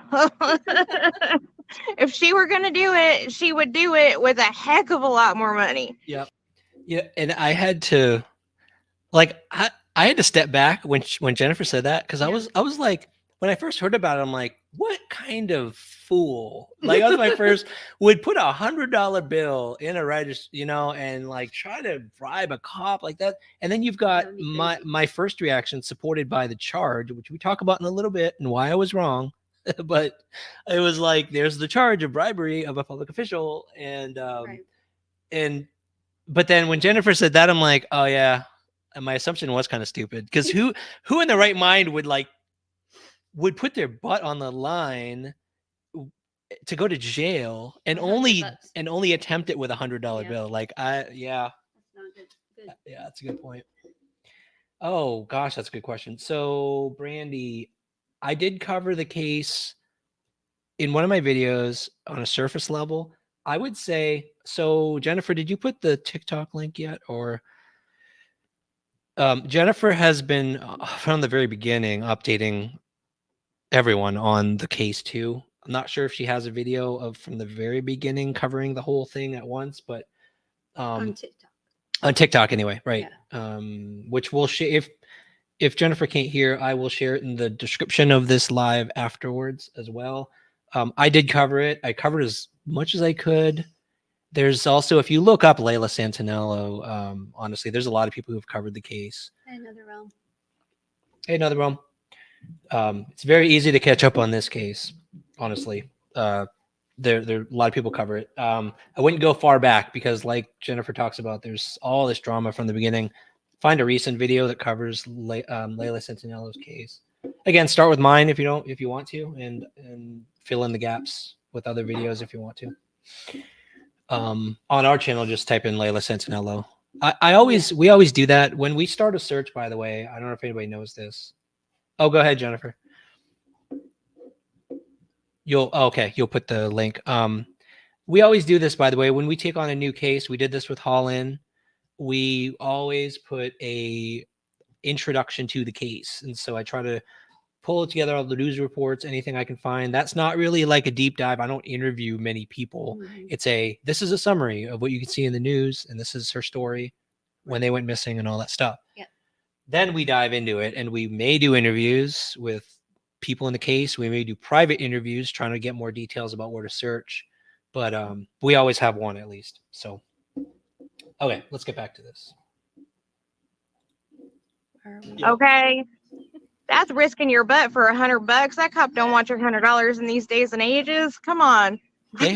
If she were going to do it, she would do it with a heck of a lot more money. Yep. Yeah. And I had to, I had to step back when Jennifer said that, because I was like, when I first heard about it, I'm like, what kind of fool? Like, that was my first, would put $100 bill in a register, you know, and like try to bribe a cop like that. And then you've got my first reaction supported by the charge, which we talk about in a little bit and why I was wrong. But it was like, there's the charge of bribery of a public official. And, but then when Jennifer said that, I'm like, oh yeah. And my assumption was kind of stupid because who in the right mind would put their butt on the line to go to jail and only attempt it with $100 bill. Like that's not good. Yeah, that's a good point. Oh gosh, that's a good question. So Brandy, I did cover the case in one of my videos on a surface level. I would say, so Jennifer, did you put the TikTok link yet? Or Jennifer has been from the very beginning updating everyone on the case too. I'm not sure if she has a video of from the very beginning covering the whole thing at once, but on TikTok anyway, right? Yeah. Which we'll share if Jennifer can't hear, I will share it in the description of this live afterwards as well. I did cover it. I covered as much as I could. There's also, if you look up Lila Santanello, honestly, there's a lot of people who have covered the case. Another realm. Another realm. It's very easy to catch up on this case, honestly. There a lot of people cover it. I wouldn't go far back because, like Jennifer talks about, there's all this drama from the beginning. Find a recent video that covers Lila Santanello's case. Again, start with mine if you want to, and fill in the gaps with other videos if you want to. On our channel, just type in Lila Santanello. We always do that when we start a search. By the way, I don't know if anybody knows this. Oh, go ahead, Jennifer. You'll put the link. We always do this, by the way, when we take on a new case. We did this with Holland. We always put a introduction to the case, and so I try to pull together all the news reports, anything I can find. That's not really like a deep dive. I don't interview many people. Mm-hmm. This is a summary of what you can see in the news, and this is her story when they went missing and all that stuff. Yeah. Then we dive into it, and we may do interviews with people in the case. We may do private interviews trying to get more details about where to search, but we always have one at least. So, okay, let's get back to this. Okay. That's risking your butt for $100. That cop don't want your $100 in these days and ages. Come on. They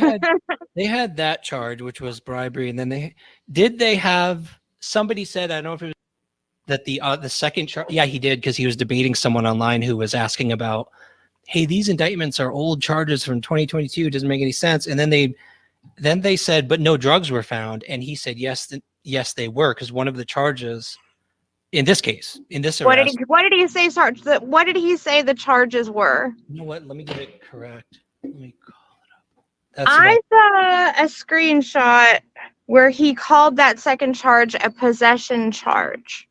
had that charge, which was bribery, and then they have somebody said, I don't know if it was that the second charge. Yeah, he did, because he was debating someone online who was asking about, hey, these indictments are old charges from 2022. It doesn't make any sense. And then they said, but no drugs were found, and he said yes, they were, because one of the charges. In this case, in this arrest, what did he say? What did he say the charges were? You know what? Let me get it correct. Let me call it up. I saw a screenshot where he called that second charge a possession charge.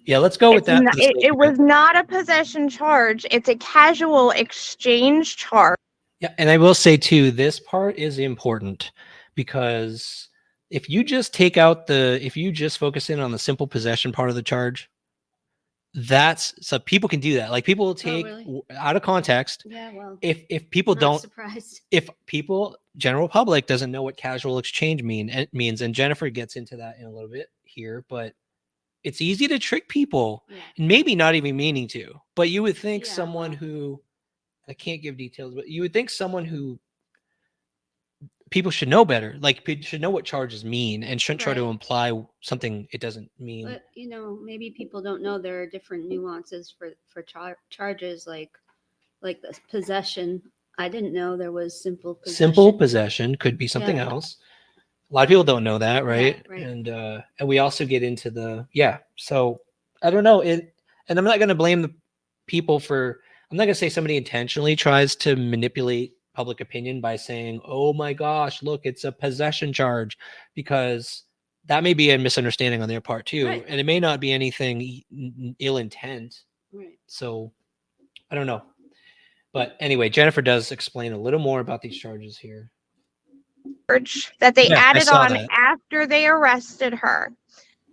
Yeah, let's go with that. It was not a possession charge. It's a casual exchange charge. Yeah, and I will say too, this part is important because if you just focus in on the simple possession part of the charge, so people can do that. Like, people will take out of context. Yeah, well, if people don't, surprised. If people, general public doesn't know what casual exchange means, and Jennifer gets into that in a little bit here, but it's easy to trick people, and maybe not even meaning to. But you would think someone who, I can't give details, but you would think someone who people should know better, like should know what charges mean and shouldn't try to imply something it doesn't mean. But maybe people don't know there are different nuances for charges, like the possession. I didn't know there was simple possession. Simple possession could be something else. A lot of people don't know that, right? Yeah, right. And we also get into so I don't know it, and I'm not going to blame the people I'm not going to say somebody intentionally tries to manipulate public opinion by saying, oh my gosh, look, it's a possession charge, because that may be a misunderstanding on their part too. Right. And it may not be anything ill intent. Right. So I don't know. But anyway, Jennifer does explain a little more about these charges here. That they added on after they arrested her.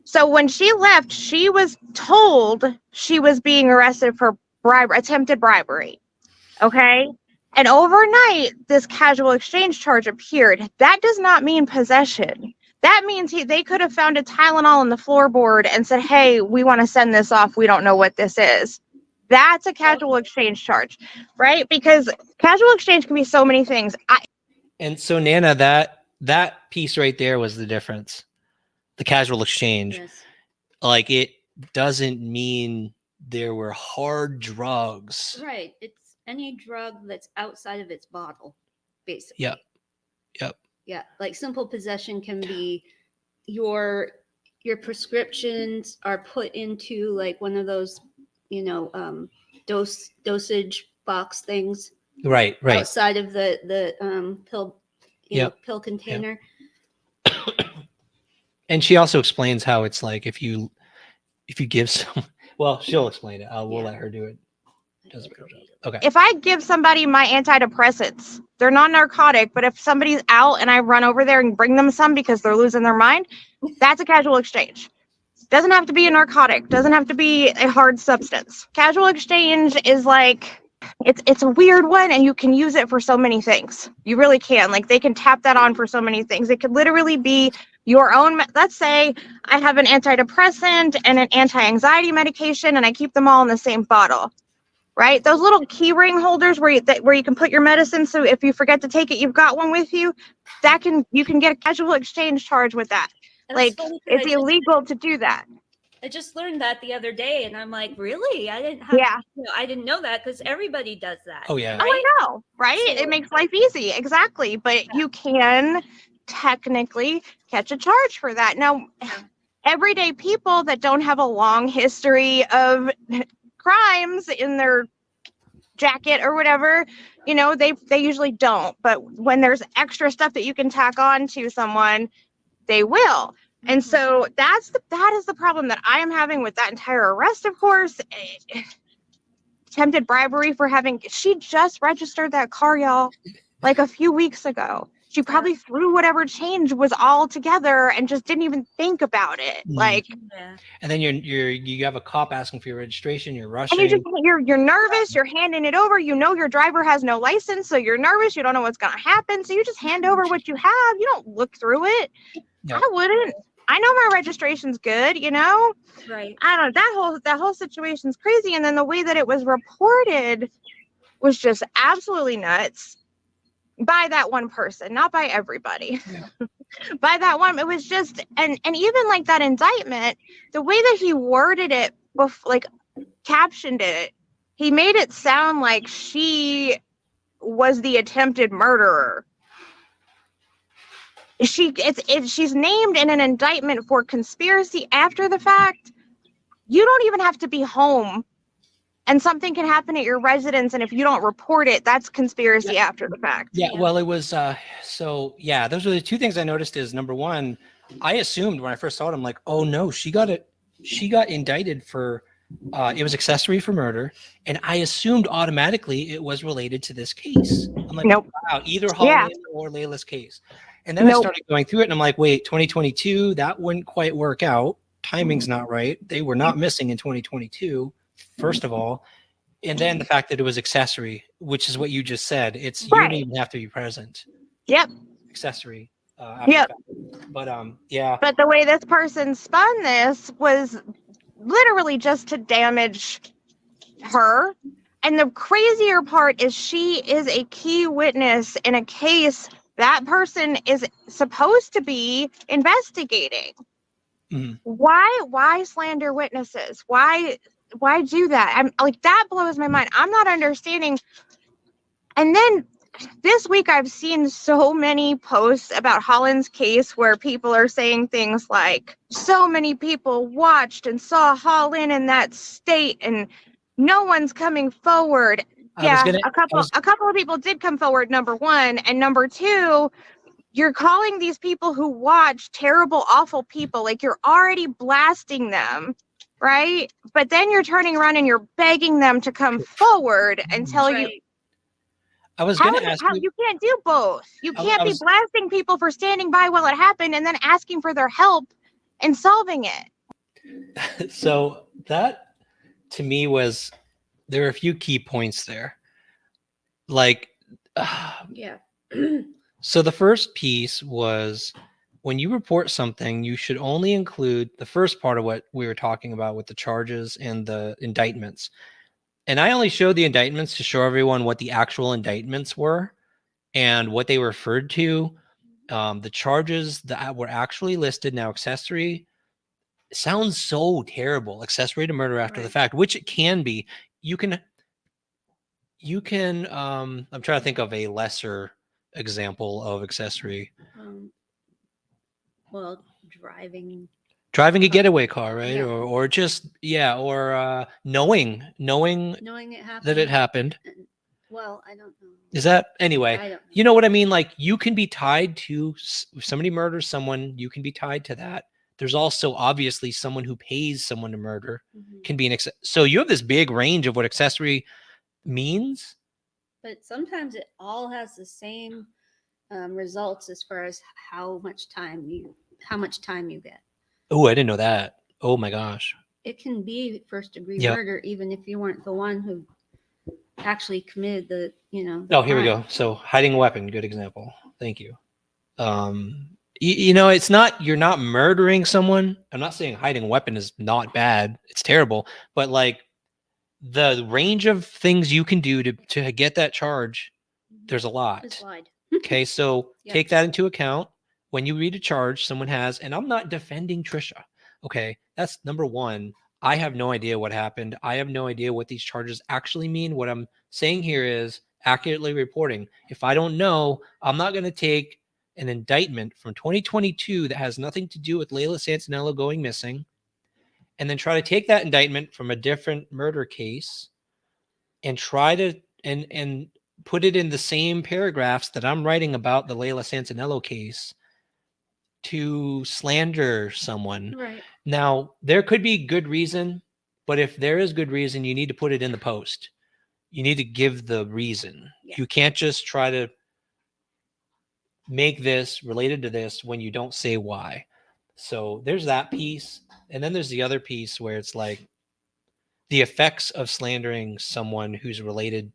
So when she left, she was told she was being arrested for attempted bribery. Okay. And overnight, this casual exchange charge appeared. That does not mean possession. That means they could have found a Tylenol on the floorboard and said, hey, we want to send this off. We don't know what this is. That's a casual exchange charge, right? Because casual exchange can be so many things. And so, Nana, that piece right there was the difference. The casual exchange. Yes. Like, it doesn't mean there were hard drugs. Right. It's any drug that's outside of its bottle, basically. Yep. Yeah. Like simple possession can be your prescriptions are put into like one of those, dosage box things. Right. Outside of the pill, pill container. Yep. And she also explains how it's like if you give some, well, she'll explain it. We'll let her do it. Okay. If I give somebody my antidepressants, they're non-narcotic, but if somebody's out and I run over there and bring them some because they're losing their mind, that's a casual exchange. Doesn't have to be a narcotic, doesn't have to be a hard substance. Casual exchange is like, it's a weird one, and you can use it for so many things. You really can. Like, they can tap that on for so many things. It could literally be your own. Let's say I have an antidepressant and an anti-anxiety medication, and I keep them all in the same bottle. Right? Those little key ring holders where you can put your medicine, so if you forget to take it, you've got one with you. You can get a casual exchange charge with that. Like, it's illegal to do that. I just learned that the other day, and I'm like, really? I didn't have. Yeah. I didn't know that, because everybody does that. Oh yeah. Right? Oh, I know, right? So, it makes life easy, exactly. But you can technically catch a charge for that. Now, everyday people that don't have a long history of crimes in their jacket or whatever, they usually don't. But when there's extra stuff that you can tack on to someone, they will. And so that is the problem that I am having with that entire arrest. Of course, attempted bribery for she just registered that car, y'all, like a few weeks ago. She probably threw whatever change was all together and just didn't even think about it. Like, and then you have a cop asking for your registration. You're rushing. And you're nervous. You're handing it over. Your driver has no license, so you're nervous. You don't know what's gonna happen, so you just hand over what you have. You don't look through it. No. I wouldn't. I know my registration's good. Right. I don't know. That whole situation's crazy, and then the way that it was reported was just absolutely nuts. By that one person, not by everybody. Yeah. By that one, it was just, and even like that indictment, the way that he worded it, captioned it, he made it sound like she was the attempted murderer. She's named in an indictment for conspiracy after the fact. You don't even have to be home, and something can happen at your residence, and if you don't report it, that's conspiracy after the fact. Yeah, well, it was those were the two things I noticed. Is number one, I assumed when I first saw it, I'm like, oh no, she got indicted for it was accessory for murder, and I assumed automatically it was related to this case. I'm like, nope. Wow, either Holland or Lila's case. And then I started going through it, and I'm like, wait, 2022, that wouldn't quite work out. Timing's not right. They were not missing in 2022. First of all, and then the fact that it was accessory, which is what you just said. It's you don't even have to be present. Yep. Accessory. Yep. But yeah. But the way this person spun this was literally just to damage her. And the crazier part is she is a key witness in a case that person is supposed to be investigating. Mm-hmm. Why slander witnesses? Why do that? I'm like, that blows my mind. I'm not understanding. And then this week I've seen so many posts about Holland's case where people are saying things like, so many people watched and saw Holland in that state and no one's coming forward. A couple of people did come forward, number one, and number two, you're calling these people who watch terrible, awful people. Like, you're already blasting them, right? But then you're turning around and you're begging them to come forward and tell you. I was going to ask you. You can't do both. You can't be blasting people for standing by while it happened and then asking for their help in solving it. So that, to me, was there are a few key points there. Like, Yeah. so the first piece was when you report something, you should only include the first part of what we were talking about with the charges and the indictments. And I only showed the indictments to show everyone what the actual indictments were and what they referred to. The charges that were actually listed. Now, accessory sounds so terrible. Accessory to murder after the fact, which it can be. You can I'm trying to think of a lesser example of accessory. Well, driving A getaway car, right? Yeah. Or just or knowing it happened. that it happened. Well, I don't know. Is that anyway? I don't know. You know what I mean? Like, you can be tied to, if somebody murders someone, you can be tied to that. There's also obviously someone who pays someone to murder can be so you have this big range of what accessory means. But sometimes it all has the same results as far as how much time you get. Oh, I didn't know that. Oh my gosh. It can be first degree Yep. murder even if you weren't the one who actually committed the Here we go. So hiding a weapon, good example. Thank you. It's not, you're not murdering someone. I'm not saying hiding a weapon is not bad. It's terrible, but like the range of things you can do to get that charge, there's a lot. Okay, so take that into account when you read a charge someone has, and I'm not defending Trisha. Okay, that's number one. I have no idea what happened. I have no idea what these charges actually mean. What I'm saying here is accurately reporting. If I don't know, I'm not going to take an indictment from 2022 that has nothing to do with Lila Santanello going missing and then try to take that indictment from a different murder case and try to and put it in the same paragraphs that I'm writing about the Lila Santanello case to slander someone. Right. Now, there could be good reason, but if there is good reason, you need to put it in the post. You need to give the reason. Yeah. You can't just try to make this related to this when you don't say why. So there's that piece. And then there's the other piece where it's like the effects of slandering someone who's related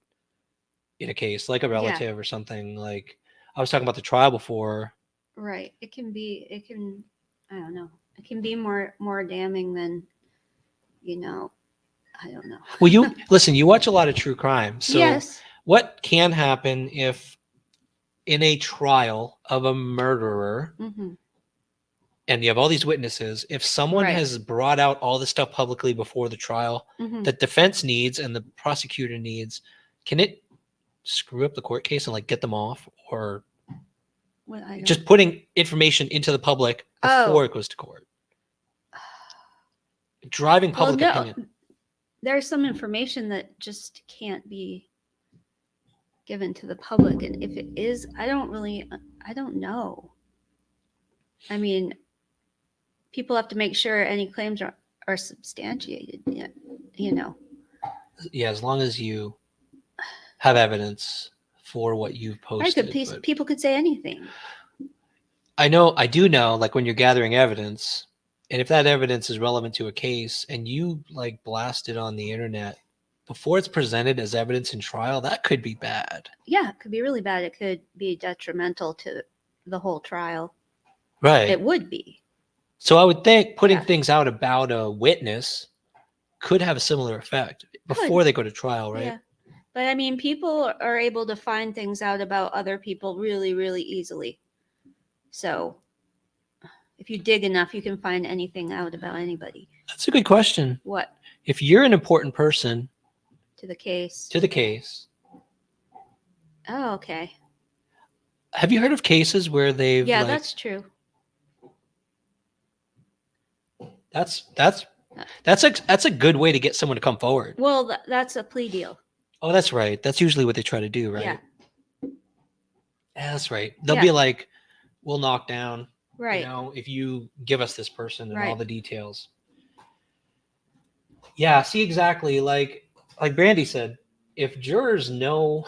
in a case, like a relative or something. Like I was talking about the trial before. Right. I don't know. It can be more damning than, I don't know. Well, you listen, you watch a lot of true crime. So yes. What can happen if in a trial of a murderer and you have all these witnesses, if someone has brought out all this stuff publicly before the trial that defense needs and the prosecutor needs, can it screw up the court case and like get them off, or just putting information into the public before it goes to court? Driving public opinion. There's some information that just can't be given to the public. And if it is, I don't know. I mean, people have to make sure any claims are substantiated, Yeah, as long as you have evidence for what you've posted. People could say anything. I do know, like when you're gathering evidence, and if that evidence is relevant to a case and you like blast it on the internet before it's presented as evidence in trial, that could be bad. Yeah, it could be really bad. It could be detrimental to the whole trial. Right. It would be. So I would think putting things out about a witness could have a similar effect before they go to trial, right? Yeah. But I mean, people are able to find things out about other people really, really easily. So if you dig enough, you can find anything out about anybody. That's a good question. What? If you're an important person to the case. Oh, okay. Have you heard of cases where they've that's true. That's a good way to get someone to come forward. Well, that's a plea deal. Oh, that's right. That's usually what they try to do, right? Yeah. Yeah, that's right. They'll be like, we'll knock down, right? If you give us this person and all the details. Yeah, see, exactly. Like Brandy said, if jurors know,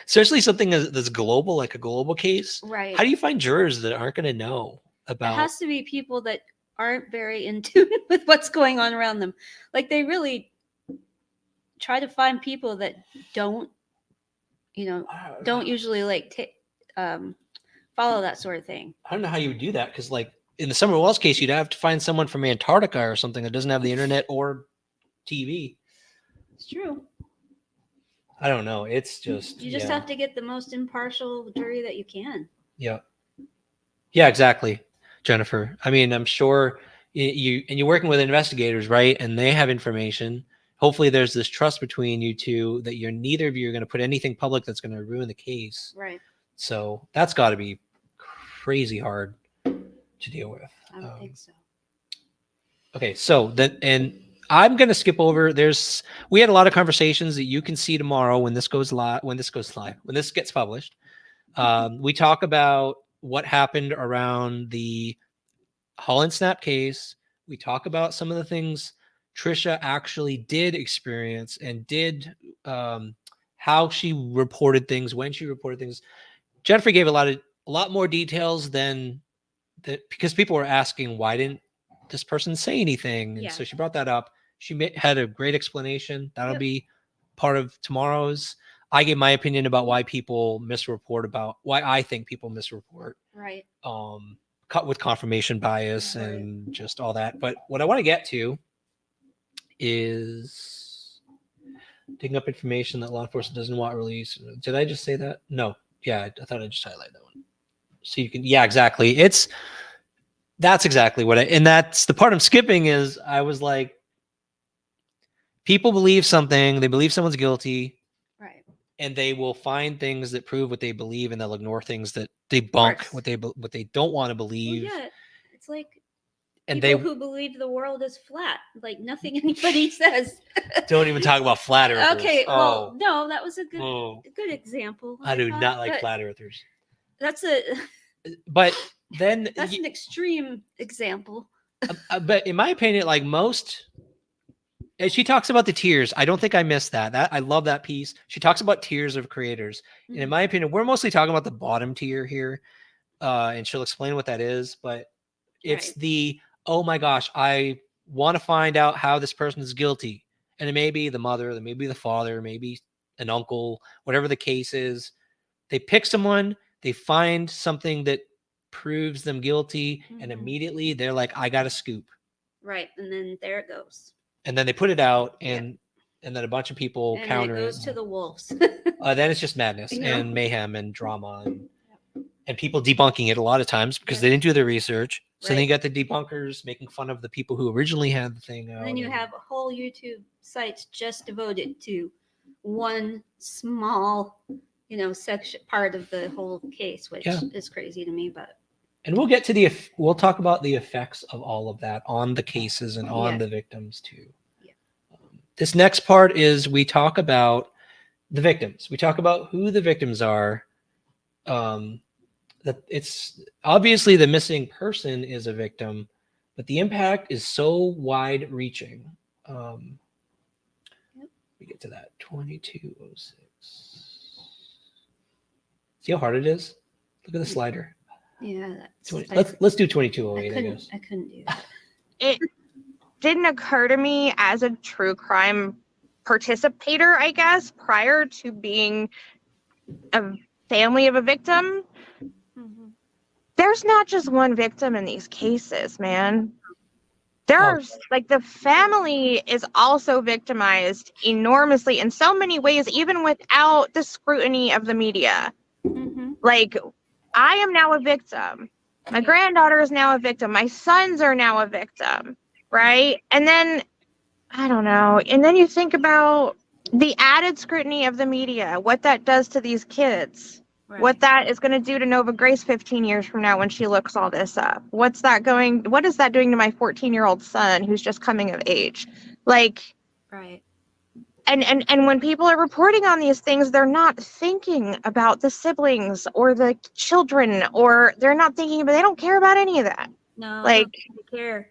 especially something that's global, like a global case, right? How do you find jurors that aren't going to know about? It has to be people that aren't very in tune with what's going on around them. Like they really try to find people that don't, don't usually like follow that sort of thing. I don't know how you would do that, because like in the Summer Wells case, you'd have to find someone from Antarctica or something that doesn't have the internet or TV. It's true. I don't know. It's just you just have to get the most impartial jury that you can. Yeah. Yeah, exactly, Jennifer. I mean, I'm sure you're working with investigators, right? And they have information. Hopefully there's this trust between you two that neither of you are going to put anything public that's going to ruin the case. Right. So that's got to be crazy hard to deal with. I don't think so. Okay, so and I'm going to skip over. We had a lot of conversations that you can see tomorrow when this goes live, when this gets published. We talk about what happened around the Holland Snap case. We talk about some of the things Trisha actually did experience and did, how she reported things, when she reported things. Jennifer gave a lot more details than that, because people were asking, why didn't this person say anything? And so she brought that up. She had a great explanation. That'll be part of tomorrow's. I gave my opinion about why people misreport, about why I think people misreport. Right. Cut with confirmation bias and just all that. But what I want to get to is digging up information that law enforcement doesn't want released. Did I just say that? No. Yeah, I thought I just highlighted that one. So you can, exactly. That's exactly what and that's the part I'm skipping. Is I was like, people believe something, they believe someone's guilty. Right. And they will find things that prove what they believe, and they'll ignore things that debunk what they don't want to believe. Well, yeah, it's like and people who believe the world is flat, like nothing anybody says. Don't even talk about flat earthers. Okay, well, no, that was a good example. I do not like flat earthers. But then that's an extreme example. But in my opinion, like most. And she talks about the tiers. I don't think I missed that. I love that piece. She talks about tiers of creators. Mm-hmm. And in my opinion, we're mostly talking about the bottom tier here. And she'll explain what that is. But it's oh my gosh, I want to find out how this person is guilty. And it may be the mother, it may be the father, maybe an uncle, whatever the case is. They pick someone, they find something that proves them guilty. Mm-hmm. And immediately they're like, I got a scoop. Right. And then there it goes. And then they put it out, and then a bunch of people counter it. And it goes to the wolves. Then it's just madness and mayhem and drama, and people debunking it a lot of times because they didn't do their research. So then you got the debunkers making fun of the people who originally had the thing out. And then you have whole YouTube sites just devoted to one small, section part of the whole case, which is crazy to me, but. And we'll talk about the effects of all of that on the cases and on the victims too. Yeah. This next part is we talk about the victims. We talk about who the victims are. That it's obviously the missing person is a victim, but the impact is so wide reaching. We get to that 2206. See how hard it is? Look at the slider. Yeah, let's do 2208. I guess I couldn't do that. It didn't occur to me as a true crime participator, I guess, prior to being a family of a victim. Mm-hmm. There's not just one victim in these cases, man. There's the family is also victimized enormously in so many ways, even without the scrutiny of the media. Mm-hmm. I am now a victim. My granddaughter is now a victim. My sons are now a victim, right? And then, I don't know. And then you think about the added scrutiny of the media, what that does to these kids, what that is going to do to Nova Grace 15 years from now when she looks all this up. What is that doing to my 14-year-old son who's just coming of age? Right. And when people are reporting on these things, they're not thinking about the siblings or the children, or they're not thinking about, they don't care about any of that. No, they don't care.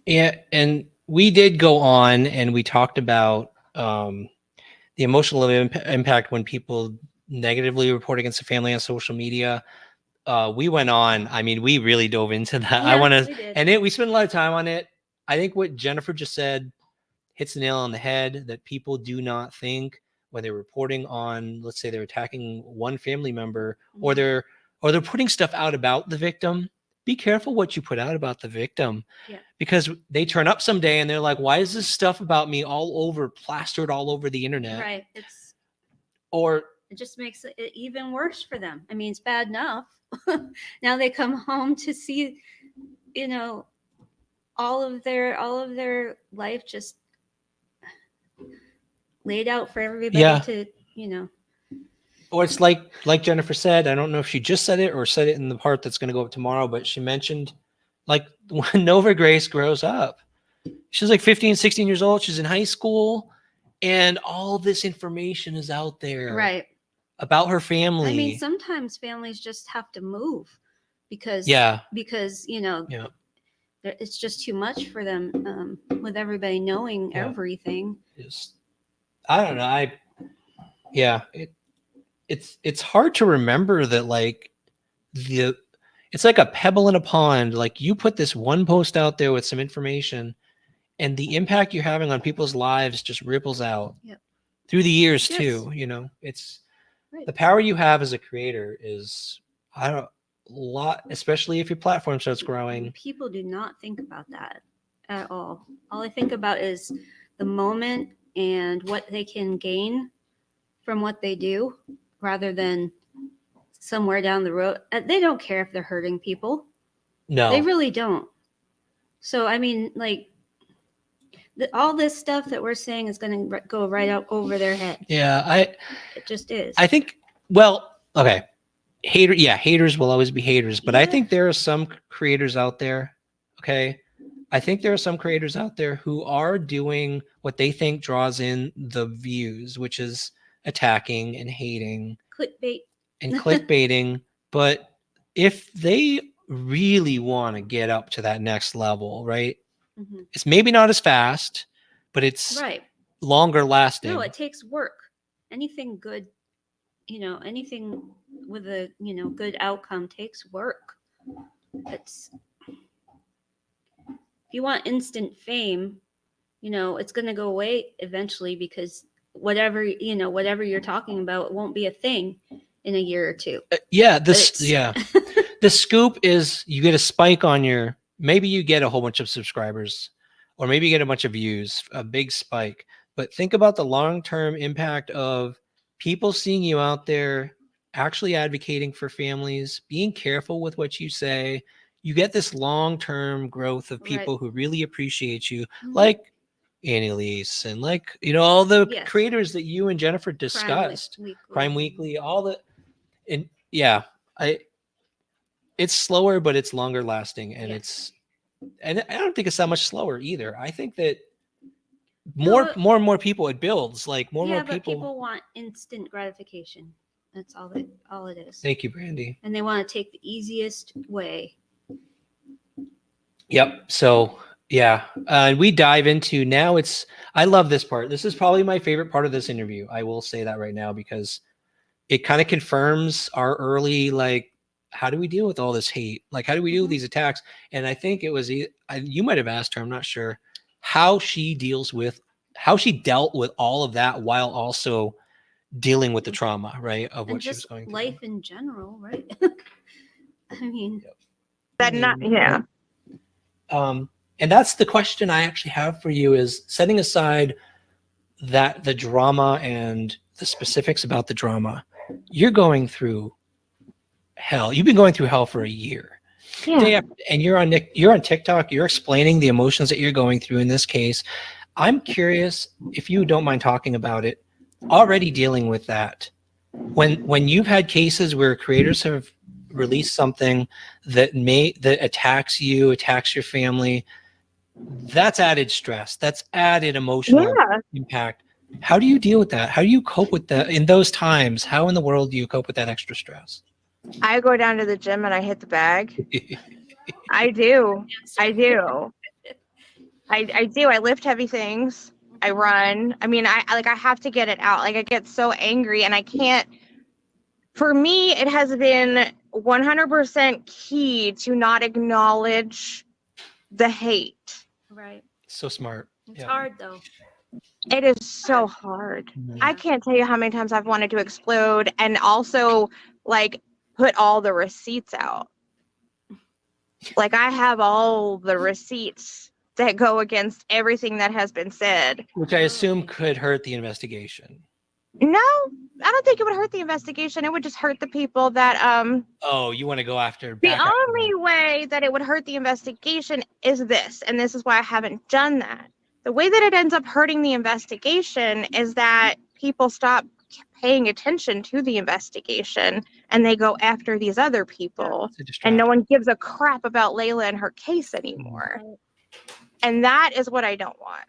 Yeah. And we did go on and we talked about the emotional impact when people negatively report against the family on social media. We went on. I mean, we really dove into that. Yeah, we spent a lot of time on it. I think what Jennifer just said hits the nail on the head that people do not think when they're reporting on, let's say they're attacking one family member, or they're putting stuff out about the victim. Be careful what you put out about the victim, because they turn up someday and they're like, why is this stuff about me all over, plastered all over the internet? Right. It just makes it even worse for them. I mean, it's bad enough. Now they come home to see, you know, all of their life just laid out for everybody to, you know. Or it's like Jennifer said, I don't know if she just said it or said it in the part that's going to go up tomorrow, but she mentioned, like, when Nova Grace grows up, she's like 15, 16 years old. She's in high school, and all this information is out there. Right. About her family. I mean, sometimes families just have to move because you know, it's just too much for them with everybody knowing everything. I don't know. It's hard to remember that, like, it's like a pebble in a pond. Like, you put this one post out there with some information, and the impact you're having on people's lives just ripples out through the years too. You know, it's the power you have as a creator is a lot, especially if your platform starts growing. People do not think about that at all. All they think about is the moment and what they can gain from what they do, rather than somewhere down the road. They don't care if they're hurting people. No, they really don't. So, I mean, like, all this stuff that we're saying is going to go right out over their head. Yeah, it just is. I think, well, okay. Haters will always be haters, but I think there are some creators out there, okay? I think there are some creators out there who are doing what they think draws in the views, which is attacking and hating. Clickbaiting. But if they really want to get up to that next level, right? It's maybe not as fast, but it's longer lasting. No, it takes work. Anything good, you know, anything with a, you know, good outcome takes work. If you want instant fame, you know, it's going to go away eventually, because whatever you're talking about won't be a thing in a year or two. The scoop is you get a spike on your, maybe you get a whole bunch of subscribers, or maybe you get a bunch of views, a big spike. But think about the long-term impact of people seeing you out there actually advocating for families, being careful with what you say. You get this long-term growth of people who really appreciate you, like Annalise and, like, you know, all the creators that you and Jennifer discussed, Crime Weekly, all the, and it's slower, but it's longer lasting, and and I don't think it's that much slower either. I think that more and more people, it builds, like more and more people. But people want instant gratification. That's all it is. Thank you, Brandy. And they want to take the easiest way. Yep. So we dive into now. I love this part. This is probably my favorite part of this interview. I will say that right now, because it kind of confirms our early, like, how do we deal with all this hate? Like, how do we deal with these attacks? And I think it was, you might have asked her, I'm not sure, how she dealt with all of that while also dealing with the trauma, right? Of what she was going through. Life in general, right? I mean, and that's the question I actually have for you, is setting aside that the drama and the specifics about the drama, you're going through hell. You've been going through hell for a year. And you're on TikTok. You're explaining the emotions that you're going through in this case. I'm curious if you don't mind talking about it. Already dealing with that, when you've had cases where creators have released something that attacks you, attacks your family, that's added stress. That's added emotional impact. How do you deal with that? How do you cope with that in those times? How in the world do you cope with that extra stress? I go down to the gym and I hit the bag. I do. I lift heavy things. I run. I mean, I have to get it out. Like, I get so angry and I can't. For me, it has been 100% key to not acknowledge the hate. Right. So smart. It's hard though. It is so hard. I can't tell you how many times I've wanted to explode and also like put all the receipts out. Like I have all the receipts that go against everything that has been said. Which I assume could hurt the investigation. No, I don't think it would hurt the investigation. It would just hurt the people that Oh, you want to go after the only way that it would hurt the investigation is this, and this is why I haven't done that. The way that it ends up hurting the investigation is that people stop paying attention to the investigation and they go after these other people, and no one gives a crap about Layla and her case anymore. And that is what I don't want.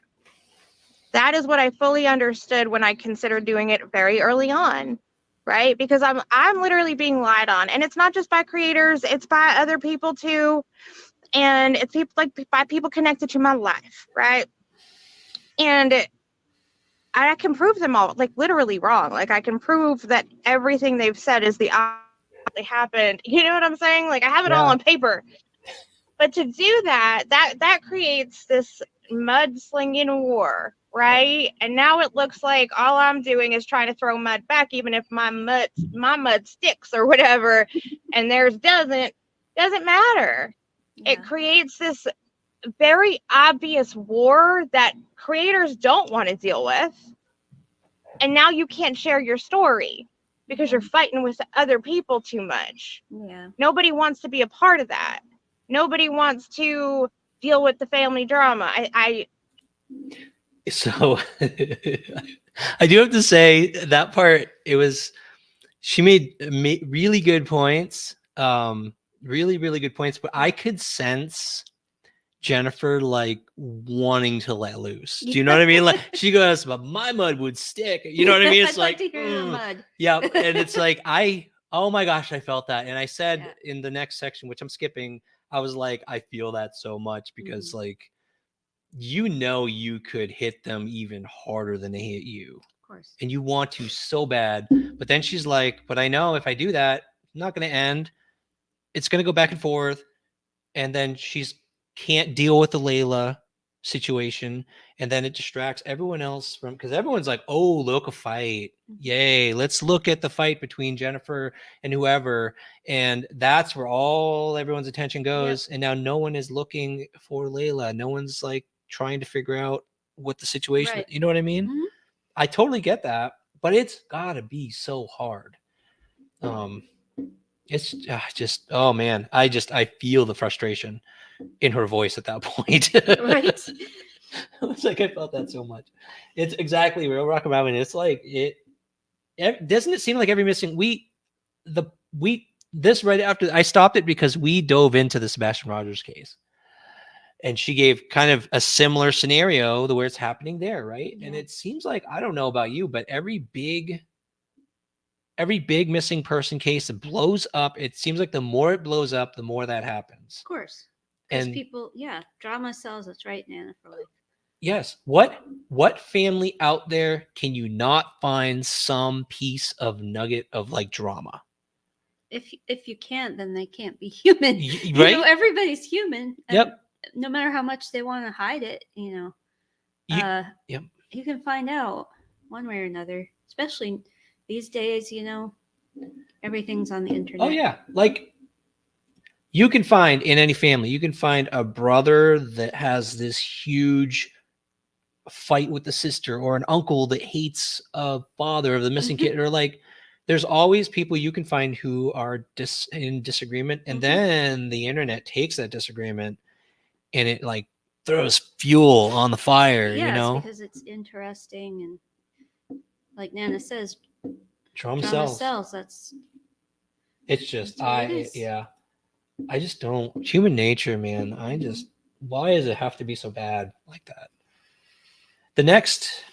That is what I fully understood when I considered doing it very early on, right? Because I'm literally being lied on, and it's not just by creators, it's by other people too, and it's people like by people connected to my life, right? And I can prove them all like literally wrong. Like I can prove that everything they've said is the opposite happened. You know what I'm saying? Like I have it all on paper. But to do that creates this mud-slinging war, right? And now it looks like all I'm doing is trying to throw mud back, even if my mud sticks or whatever, and theirs doesn't matter. Yeah. It creates this very obvious war that creators don't want to deal with. And now you can't share your story because you're fighting with other people too much. Yeah. Nobody wants to be a part of that. Nobody wants to deal with the family drama. So I do have to say that part, she made really good points. Really, really good points, but I could sense Jennifer like wanting to let loose. Do you know what I mean? Like she goes, but my mud would stick. You know what I mean? It's like to hear the mud. Yeah. And it's like, oh my gosh, I felt that. And I said in the next section, which I'm skipping, I was like, I feel that so much because like, you could hit them even harder than they hit you. Of course. And you want to so bad. But then she's like, but I know if I do that, it's not going to end. It's going to go back and forth. And then she's can't deal with the Layla situation. And then it distracts everyone else from, because everyone's like, oh, look, a fight. Yay. Let's look at the fight between Jennifer and whoever. And that's where all everyone's attention goes. And now no one is looking for Layla. No one's like trying to figure out what the situation is. You know what I mean? Mm-hmm. I totally get that, but it's gotta be so hard. It's just, oh man, I feel the frustration in her voice at that point. Right. It's like I felt that so much. It's exactly Real Rock Ramen. It's like doesn't it seem like every missing this right after I stopped it because we dove into the Sebastian Rogers case. And she gave kind of a similar scenario where it's happening there, right? Yeah. And it seems like, I don't know about you, but every big missing person case that blows up, it seems like the more it blows up, the more that happens. Of course. Because people, drama sells. That's right, Nana, for life. Yes. What family out there can you not find some piece of nugget of like drama? If you can't, then they can't be human. Right? You know, everybody's human. Yep. No matter how much they want to hide it, you can find out one way or another, especially these days, everything's on the internet. Oh yeah. Like you can find in any family, you can find a brother that has this huge fight with the sister, or an uncle that hates a father of the missing kid, or like there's always people you can find who are in disagreement. And then the internet takes that disagreement and it like throws fuel on the fire, because it's interesting. And like Nana says, drama sells. It's just, I just don't, human nature, man. Why does it have to be so bad like that? The next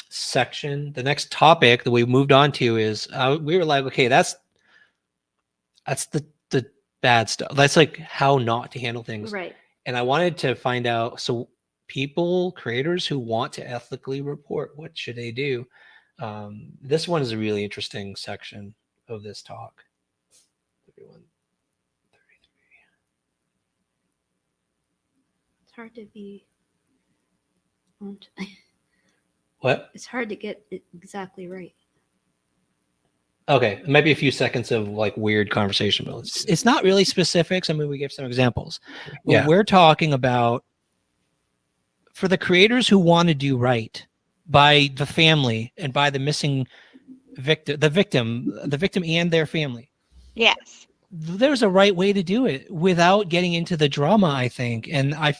section, the next topic that we moved on to is, we were like, okay, that's the bad stuff. That's like how not to handle things. Right. And I wanted to find out, so creators who want to ethically report, what should they do? This one is a really interesting section of this talk. 31, 33. It's hard to be What? It's hard to get it exactly right. Okay, it might be a few seconds of like weird conversation, but it's not really specifics. I mean, we gave some examples. But we're talking about for the creators who want to do right by the family and by the missing victim, the victim and their family. Yes. There's a right way to do it without getting into the drama, I think. And I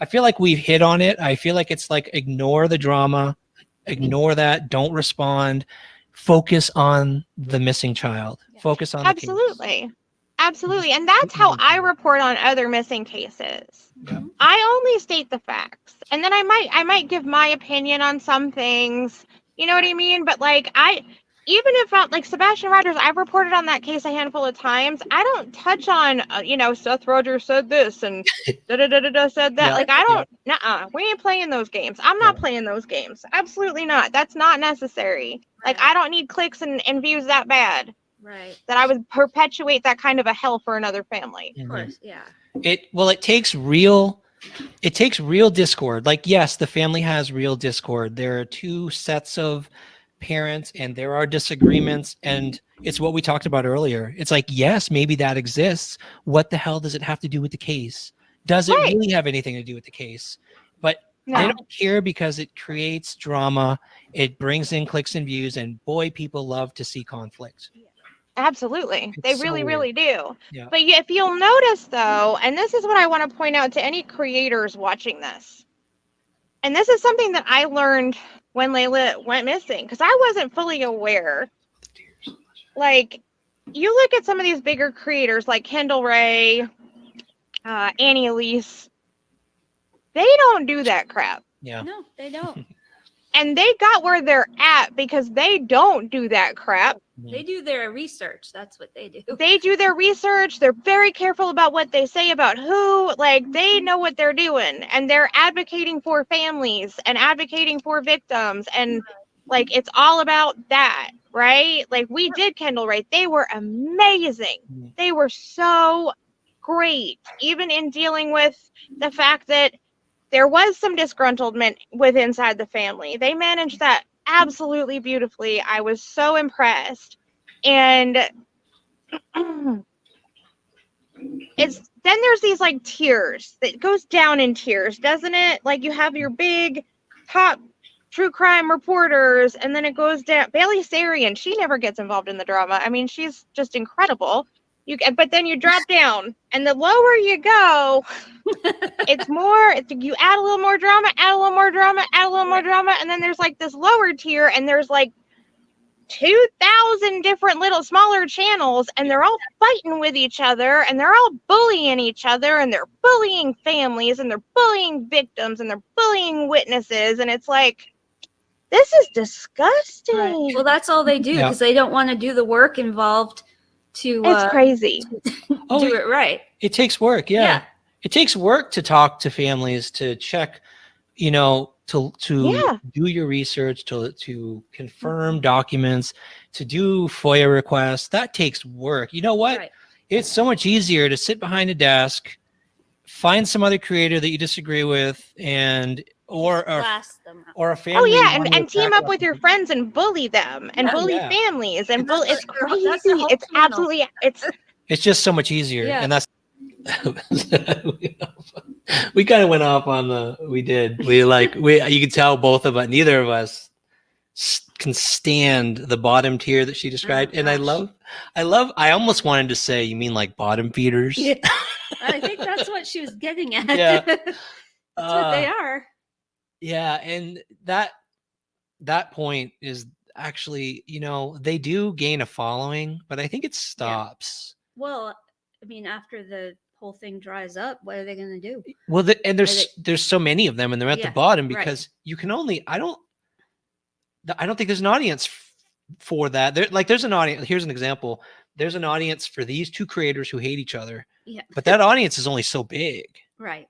feel like we've hit on it. I feel like it's like ignore the drama, ignore that, don't respond, focus on the missing child, focus on Absolutely. Absolutely. And that's how I report on other missing cases. Yeah. I only state the facts. And then I might give my opinion on some things. You know what I mean? But like even if not like Sebastian Rogers, I've reported on that case a handful of times. I don't touch on Seth Rogers said this and said that. Yeah. Like I don't we ain't playing those games. I'm not playing those games. Absolutely not. That's not necessary. Like I don't need clicks and views that bad. Right. That I would perpetuate that kind of a hell for another family. Of course, yeah. It takes real discord. Like, yes, the family has real discord. There are two sets of parents and there are disagreements, and it's what we talked about earlier. It's like, yes, maybe that exists. What the hell does it have to do with the case? Does it really have anything to do with the case? But No. they don't care because it creates drama. It brings in clicks and views, and boy, people love to see conflict. Absolutely. It's They so really, weird. really do. Yeah. But if you'll notice, though, and this is what I want to point out to any creators watching this, and this is something that I learned when Lila went missing, because I wasn't fully aware. Like, you look at some of these bigger creators like Kendall Ray, Annie Elise, they don't do that crap. Yeah. No, they don't. And they got where they're at because they don't do that crap. They do their research. That's what they do. They do their research. They're very careful about what they say about who. Like, they know what they're doing. And they're advocating for families and advocating for victims. And, like, it's all about that, right? Like, we did Kendall Ray. They were amazing. They were so great, even in dealing with the fact that there was some disgruntlement inside the family. They managed that absolutely beautifully. I was so impressed. And then there's these like tiers that goes down in tiers, doesn't it? Like you have your big top true crime reporters, and then it goes down. Bailey Sarian, she never gets involved in the drama. I mean, she's just incredible. But then you drop down, and the lower you go, it's more. You add a little more drama, add a little more drama, add a little more drama, and then there's like this lower tier, and there's like 2,000 different little smaller channels, and they're all fighting with each other, and they're all bullying each other, and they're bullying families, and they're bullying victims, and they're bullying witnesses, and it's like, this is disgusting. Right. Well, that's all they do because they don't want to do the work involved to. It's crazy. Do it right. It takes work. Yeah. It takes work to talk to families, to check, to do your research, to confirm documents, to do FOIA requests. That takes work. You know what? Right. It's so much easier to sit behind a desk, find some other creator that you disagree with, or a family. Oh yeah, and team up with your friends and bully them and bully families and bully. It's crazy. It's absolutely it's just so much easier, and that's. We kind of went off on you could tell both of us, neither of us can stand the bottom tier that she described. And I almost wanted to say, you mean like bottom feeders? Yeah. I think that's what she was getting at. Yeah. That's what they are. Yeah. And that point is actually, they do gain a following, but I think it stops. Yeah. Well, I mean, after the whole thing dries up, what are they going to do? Well, there's so many of them, and they're at the bottom because you can only. I don't think there's an audience for that. There's an audience. Here's an example. There's an audience for these two creators who hate each other. Yeah. But that audience is only so big. Right.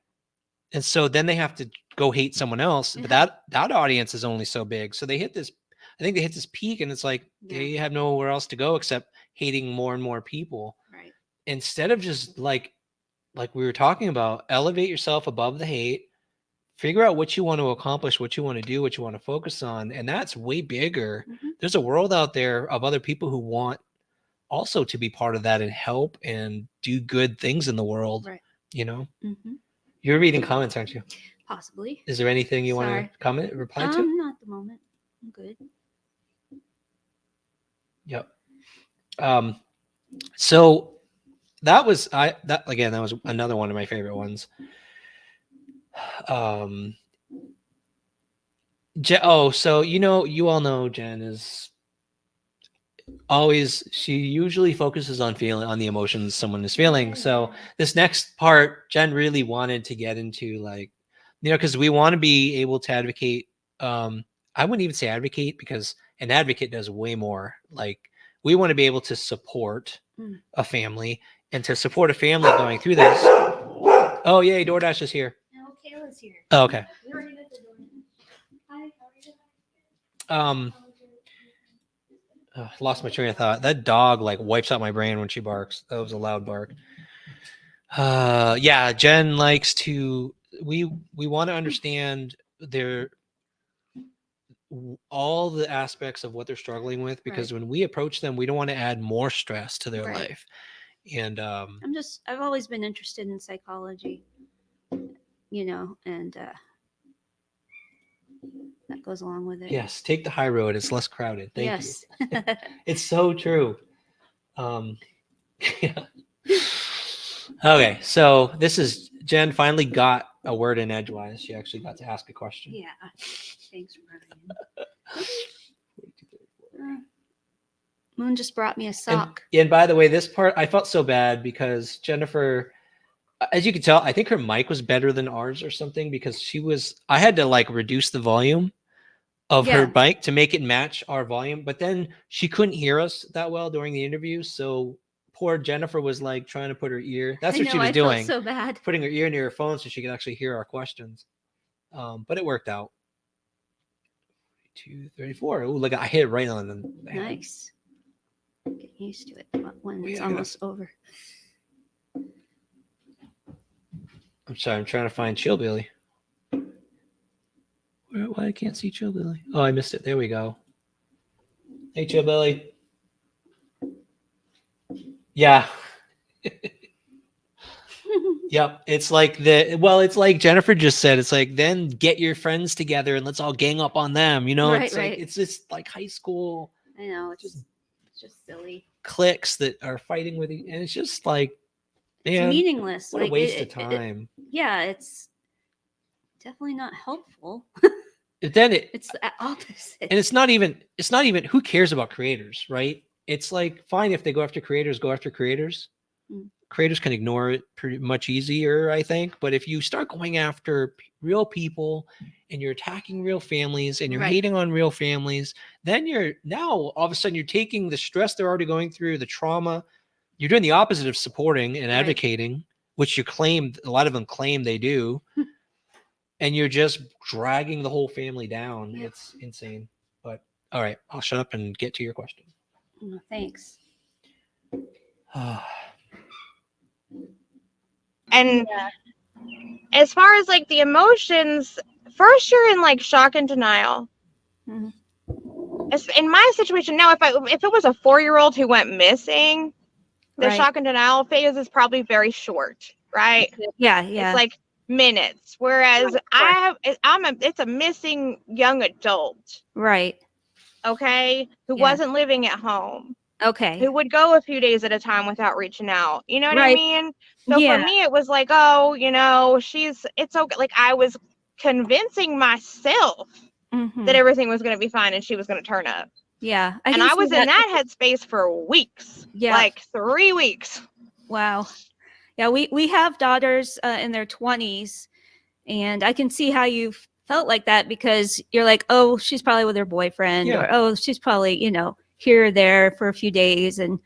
And so then they have to go hate someone else. But that audience is only so big. So they hit this. I think they hit this peak, and it's like they have nowhere else to go except hating more and more people. Right. Instead of just like we were talking about, elevate yourself above the hate, figure out what you want to accomplish, what you want to do, what you want to focus on. And that's way bigger. Mhm. There's a world out there of other people who want also to be part of that and help and do good things in the world. Right. You know, Mhm. you're reading comments, aren't you? Possibly. Is there anything you want Sorry. to comment, reply to? Not at the moment. I'm good. Yep. So that was that was another one of my favorite ones. So you all know Jen is always, she usually focuses on the emotions someone is feeling. So this next part, Jen really wanted to get into, like, because we want to be able to advocate. I wouldn't even say advocate, because an advocate does way more. Like, we want to be able to support a family and to support a family going through this. Oh, yay, DoorDash is here. No, Kayla's here. Oh, okay. We already got the DoorDash. Hi, how are you? Lost my train of thought. That dog like wipes out my brain when she barks. That was a loud bark. Yeah, Jen likes to. We want to understand all the aspects of what they're struggling with, because when we approach them, we don't want to add more stress to their life. And I've always been interested in psychology, and that goes along with it. Yes, take the high road. It's less crowded. Thank you. Yes. It's so true. Yeah. Okay, so this is Jen finally got a word in edgewise. She actually got to ask a question. Yeah. Thanks, Ryan. Moon just brought me a sock. And by the way, this part, I felt so bad because Jennifer, as you can tell, I think her mic was better than ours or something, because I had to like reduce the volume of her mic to make it match our volume, but then she couldn't hear us that well during the interview. So poor Jennifer was like trying to put her ear. That's what she was doing. Felt so bad. Putting her ear near her phone so she could actually hear our questions. But it worked out. 234. Oh, look, I hit it right on the head. Nice. Get used to it when it's almost over. I'm sorry, I'm trying to find Chillbilly. Why I can't see Chillbilly? Oh, I missed it. There we go. Hey, Chillbilly. Yeah. Yep. It's like it's like Jennifer just said. It's like, then get your friends together and let's all gang up on them. Like, it's just like high school. I know. It's just silly. Cliques that are fighting with you. And it's just like, man, it's meaningless. What a waste of time. It's definitely not helpful. Then it's the opposite. And it's not even who cares about creators, right? It's like, fine, if they go after creators, go after creators. Creators can ignore it pretty much easier, I think. But if you start going after real people and you're attacking real families and you're hating on real families, then all of a sudden you're taking the stress they're already going through, the trauma. You're doing the opposite of supporting and advocating, which a lot of them claim they do. And you're just dragging the whole family down. Yep. It's insane. But all right, I'll shut up and get to your question. Oh, thanks. And as far as like the emotions, first you're in like shock and denial. Mm-hmm. In my situation now, if it was a 4-year-old who went missing, the shock and denial phase is probably very short, right? Yeah. It's like minutes. Whereas it's a missing young adult, right? Okay, who wasn't living at home. Okay. Who would go a few days at a time without reaching out. You know what I mean? So for me, it was like, it's okay. Like, I was convincing myself that everything was going to be fine and she was going to turn up. Yeah. And I was in that headspace for weeks. Yeah. Like 3 weeks. Wow. Yeah. We have daughters in their 20s, and I can see how you felt like that, because you're like, oh, she's probably with her boyfriend, or, oh, she's probably, here or there for a few days. And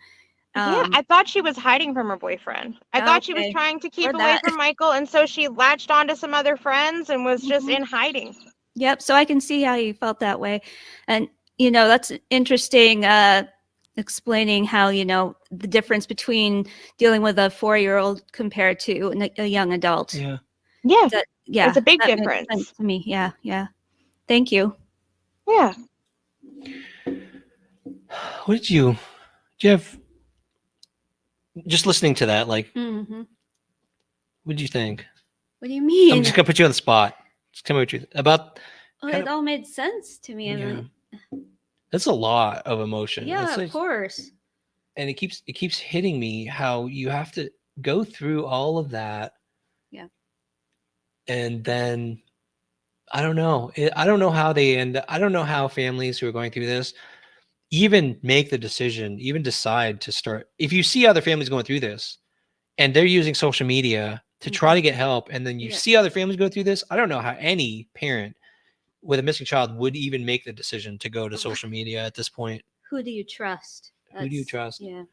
I thought she was hiding from her boyfriend. I thought she was trying to keep away from Michael, and so she latched onto some other friends and was just in hiding. Yep. So I can see how you felt that way. And that's interesting, explaining how the difference between dealing with a 4-year-old compared to a young adult. Yeah. Yeah. It's a big that makes difference. sense to me. Yeah. Yeah. Thank you. Yeah. What did you have, just listening to that, like, Mm-hmm. what did you think? What do you mean? I'm just gonna put you on the spot. Just tell me what you about. Well, kind it of- all made sense to me. Yeah. That's a lot of emotion. Yeah, That's of like, course. and it keeps hitting me how you have to go through all of that. Yeah. And then I don't know. I don't know how they end. I don't know how families who are going through this even make the decision, even decide to start. If you see other families going through this and they're using social media to try to get help, and then you see other families go through this, I don't know how any parent with a missing child would even make the decision to go to social media at this point. Who do you trust? Who do you trust? Yeah.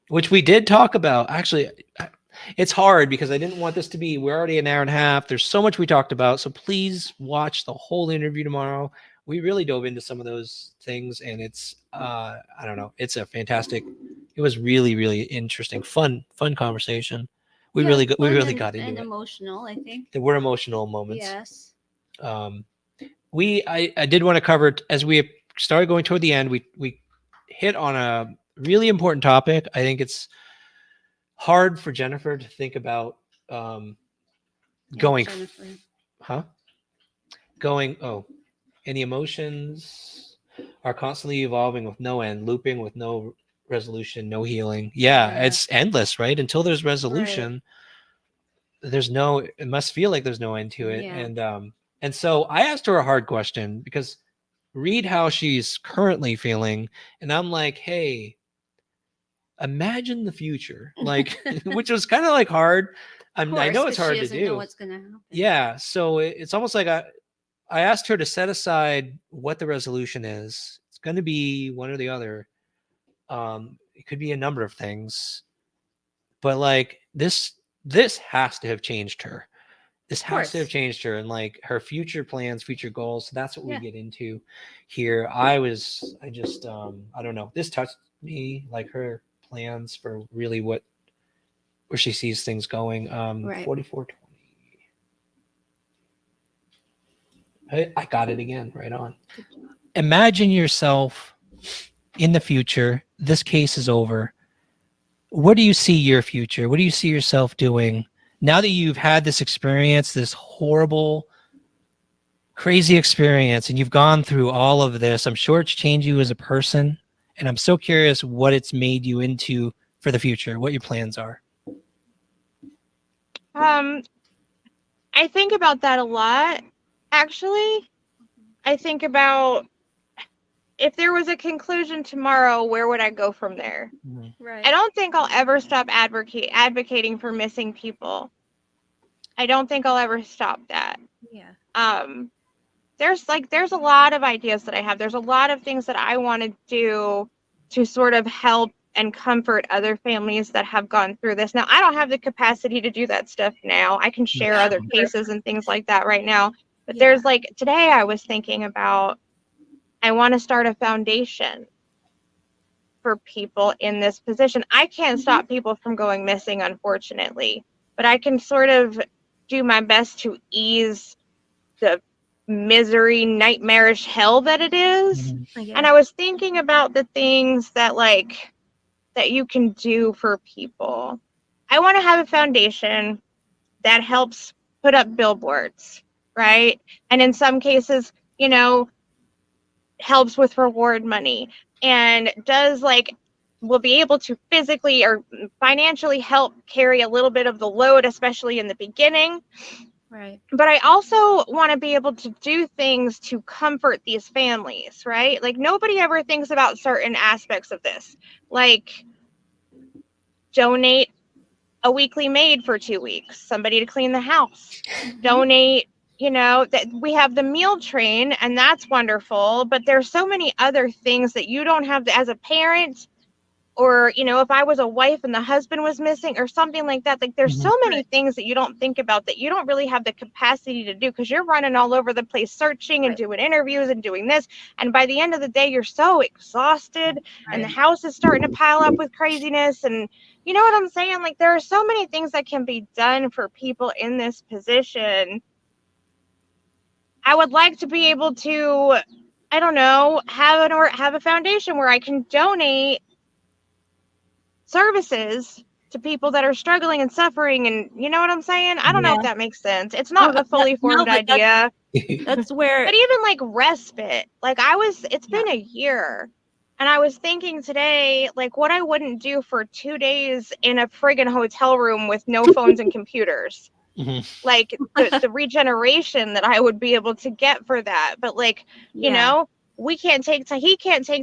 Which we did talk about. Actually, it's hard because I didn't want this to be, we're already an hour and a half. There's so much we talked about. So please watch the whole interview tomorrow. We really dove into some of those things, and it's, I don't know. It's a fantastic, it was really, really interesting, fun conversation. We really got into and it. Emotional, I think. There were emotional moments. Yes. I did want to cover, as we started going toward the end, we hit on a really important topic. I think it's hard for Jennifer to think about going, and the emotions are constantly evolving with no end, looping with no resolution, no healing. Yeah. It's endless, right? Until there's resolution, there's no, it must feel like there's no end to it. And so I asked her a hard question, because read how she's currently feeling. And I'm like, hey, imagine the future, like, which was kind of like hard. I know it's hard to do. Know what's gonna happen. Yeah. So it's almost like I asked her to set aside what the resolution is. It's going to be one or the other. It could be a number of things, but like this has to have changed her. This has to have changed her, and like her future plans, future goals. So that's what we get into here. I just, I don't know. This touched me, like her plans for really where she sees things going. 4420. I got it again. Right on. Imagine yourself in the future. This case is over. What do you see your future? What do you see yourself doing now that you've had this experience, this horrible, crazy experience, and you've gone through all of this? I'm sure it's changed you as a person, and I'm so curious what it's made you into for the future, what your plans are. I think about that a lot. Actually, I think about, if there was a conclusion tomorrow, where would I go from there? Right. I don't think I'll ever stop advocating for missing people. I don't think I'll ever stop that. Yeah. There's a lot of ideas that I have. There's a lot of things that I want to do to sort of help and comfort other families that have gone through this. Now, I don't have the capacity to do that stuff now. I can share other cases and things like that right now. But there's like, today I was thinking about, I want to start a foundation for people in this position. I can't stop people from going missing, unfortunately, but I can sort of do my best to ease the misery, nightmarish hell that it is. And I was thinking about the things that you can do for people. I want to have a foundation that helps put up billboards, right? And in some cases, helps with reward money, and will be able to physically or financially help carry a little bit of the load, especially in the beginning. Right. But I also want to be able to do things to comfort these families, right? Like, nobody ever thinks about certain aspects of this, like donate a weekly maid for 2 weeks, somebody to clean the house, donate, that we have the meal train, and that's wonderful. But there's so many other things that you don't have as a parent. or, you know, if I was a wife and the husband was missing or something like that. Like, there's so many things that you don't think about that you don't really have the capacity to do because you're running all over the place searching and doing interviews and doing this. And by the end of the day, you're so exhausted and the house is starting to pile up with craziness. And you know what I'm saying? Like, there are so many things that can be done for people in this position. I would like to be able to, I don't know, have a foundation where I can donate services to people that are struggling and suffering, and you know what I'm saying? I don't know if that makes sense. It's not a fully formed idea. That's where. But even like respite, like it's been a year, and I was thinking today, like what I wouldn't do for 2 days in a friggin' hotel room with no phones and computers. Like the regeneration that I would be able to get for that. But like, you know, he can't take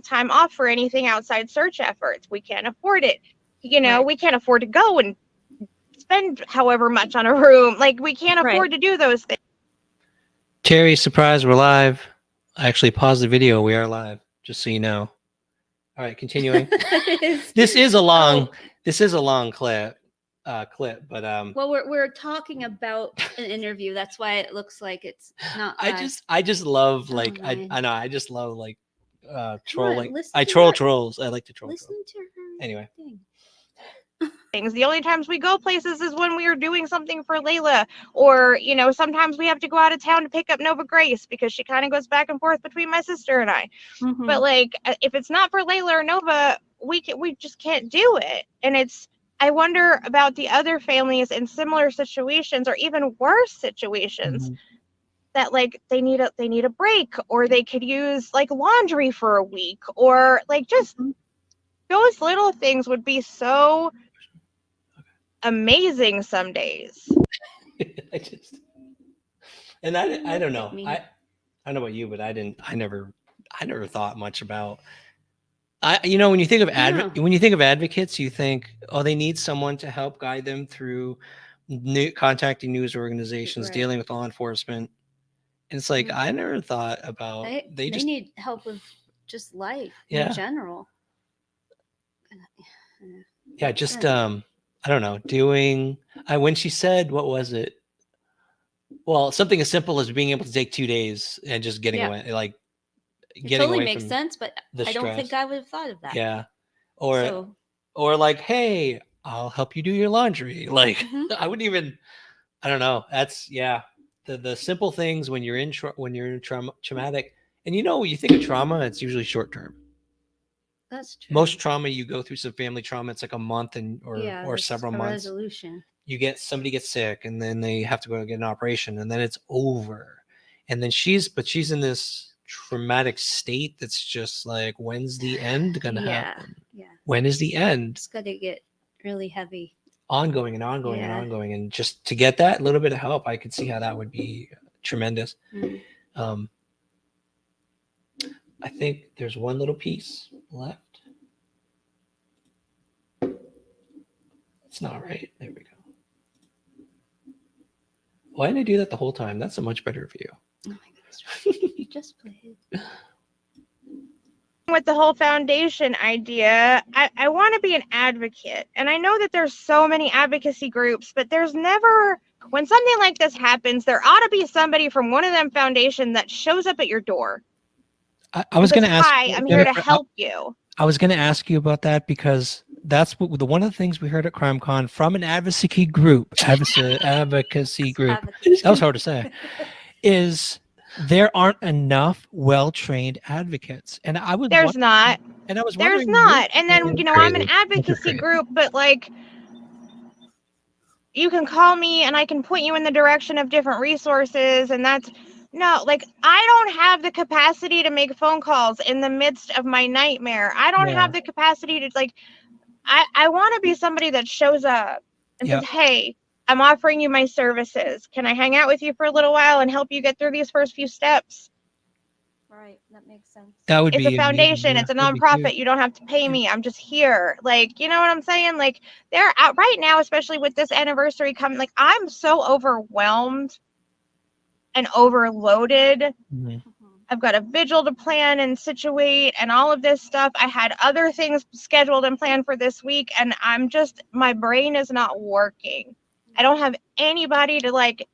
time off for anything outside search efforts. We can't afford it. You know, we can't afford to go and spend however much on a room. Like, we can't afford to do those things. Terry, surprise, we're live. I actually paused the video. We are live, just so you know. All right, continuing. This is a long clip, but well, we're talking about an interview. That's why it looks like it's not. I just love I know I just love like trolling. I to troll trolls. I like to troll. Listen to her. Anyway. Things. The only times we go places is when we are doing something for Lila, or you know, sometimes we have to go out of town to pick up Nova Grace because she kind of goes back and forth between my sister and I. But like, if it's not for Lila or Nova, we just can't do it. And I wonder about the other families in similar situations or even worse situations that like they need a break, or they could use like laundry for a week, or like just those little things would be so amazing some days. I don't know. I don't know about you, but I never thought much about. You know, when you think of advocates, you think, oh, they need someone to help guide them through contacting news organizations, dealing with law enforcement. And it's like I never thought about they need help with just life in general. Yeah, just I don't know, when she said, what was it? Well, something as simple as being able to take 2 days and just getting away, like it totally makes sense, but I don't think I would have thought of that. Yeah. Or like, hey, I'll help you do your laundry. Like I wouldn't even, I don't know. That's the simple things when you're in traumatic, and you know, when you think of trauma, it's usually short term. That's true. Most trauma, you go through some family trauma, it's like a month or several months. Resolution. Somebody gets sick and then they have to go get an operation and then it's over. And then she's in this traumatic state that's just like, when's the end gonna happen? Yeah. When is the end? It's gonna get really heavy. Ongoing and ongoing and ongoing. And just to get that little bit of help, I could see how that would be tremendous. I think there's one little piece left. It's not right. There we go. Why didn't I do that the whole time? That's a much better view. Oh my goodness. You just played. With the whole foundation idea, I want to be an advocate. And I know that there's so many advocacy groups, but there's never, when something like this happens, there ought to be somebody from one of them foundation that shows up at your door. I was going to ask. Hi, I'm here to help you. I was going to ask you about that because that's one of the things we heard at CrimeCon from an advocacy group. Advocacy group. That was hard to say. Is there aren't enough well-trained advocates, and I would. There's not. And I was. There's not. And then I'm an advocacy group, but like, you can call me and I can point you in the direction of different resources, and that's. No, like, I don't have the capacity to make phone calls in the midst of my nightmare. I don't have the capacity to, like, I want to be somebody that shows up and says, hey, I'm offering you my services. Can I hang out with you for a little while and help you get through these first few steps? Right, that makes sense. That would be a foundation. It's a nonprofit. You don't have to pay me. I'm just here. Like, you know what I'm saying? Like, they're out right now, especially with this anniversary coming. Like, I'm so overwhelmed and overloaded I've got a vigil to plan and situate and all of this stuff. I had other things scheduled and planned for this week, and my brain is not working. I don't have anybody to like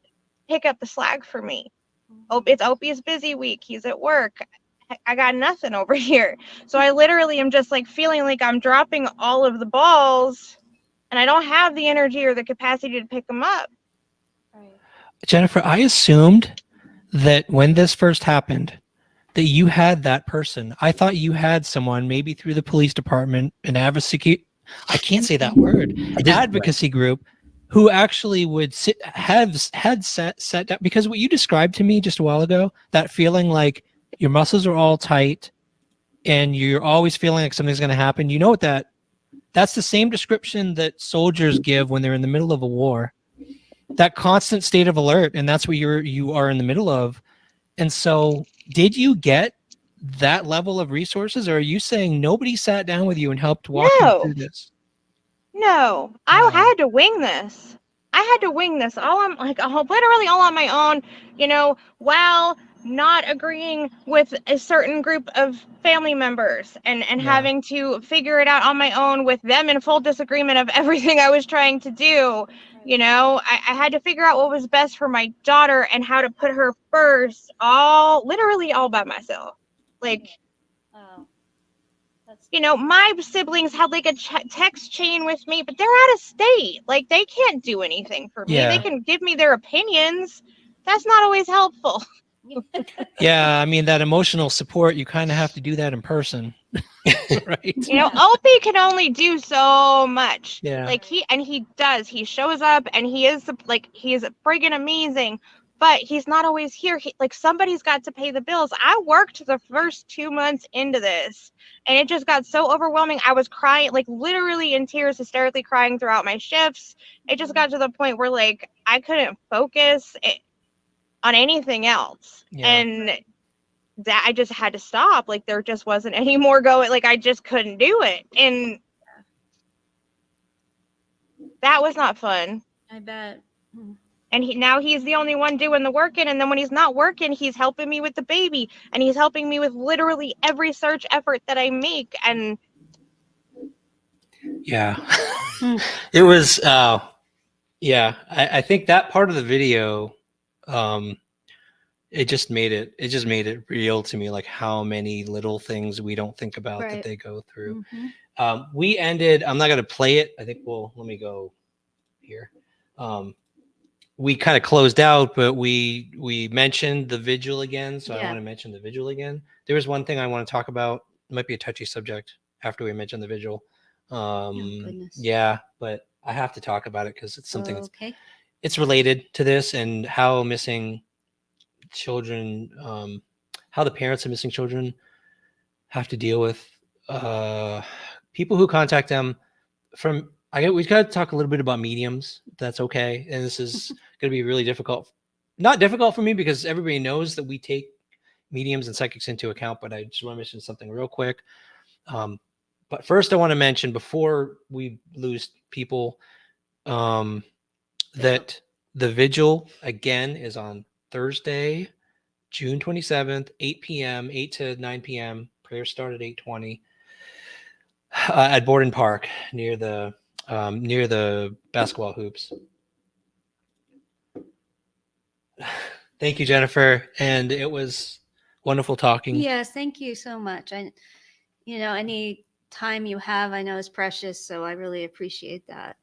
pick up the slack for me. Oh, it's Opie's busy week. He's at work. I got nothing over here. So I literally am just like feeling like I'm dropping all of the balls, and I don't have the energy or the capacity to pick them up. Right. Jennifer, I assumed that when this first happened, that you had that person. I thought you had someone, maybe through the police department, an advocacy, I can't say that word, advocacy group, who actually would had set down, because what you described to me just a while ago, that feeling like your muscles are all tight and you're always feeling like something's going to happen. You know what that's the same description that soldiers give when they're in the middle of a war, that constant state of alert. And that's what you are in the middle of. And so did you get that level of resources, or are you saying nobody sat down with you and helped walk you through this? No, I had to wing this. Literally all on my own, while not agreeing with a certain group of family members and having to figure it out on my own with them in full disagreement of everything I was trying to do. I had to figure out what was best for my daughter and how to put her first, literally all by myself. Like, my siblings had like a text chain with me, but they're out of state. Like, they can't do anything for me. They can give me their opinions. That's not always helpful. Yeah, I mean, that emotional support, you kind of have to do that in person. Right? Opie can only do so much. Yeah. Like, he does. He shows up and he is friggin' amazing. But he's not always here. Somebody's got to pay the bills. I worked the first 2 months into this, and it just got so overwhelming. I was crying, like literally in tears, hysterically crying throughout my shifts. It just got to the point where like I couldn't focus on anything else. Yeah. And that I just had to stop. Like, there just wasn't any more going. Like, I just couldn't do it. And that was not fun. I bet. And now he's the only one doing the working. And then when he's not working, he's helping me with the baby. And he's helping me with literally every search effort that I make. And yeah, it was, I think that part of the video, it just made it real to me, like how many little things we don't think about that they go through. We ended, I'm not going to play it. I think let me go here. We kind of closed out, but we mentioned the vigil again. So I want to mention the vigil again. There was one thing I want to talk about. It might be a touchy subject after we mention the vigil. Yeah, but I have to talk about it because it's something it's related to this, and how missing children, how the parents of missing children have to deal with people who contact them from. We've got to talk a little bit about mediums. If that's okay. And this is going to be really difficult. Not difficult for me because everybody knows that we take mediums and psychics into account, but I just want to mention something real quick. But first I want to mention, before we lose people, that the vigil again is on Thursday, June 27th, 8 p.m., 8 to 9 p.m. Prayers start at 8:20 at Borden Park near the basketball hoops. Thank you, Jennifer. And it was wonderful talking. Yes, thank you so much. Any time you have, I know is precious, so I really appreciate that.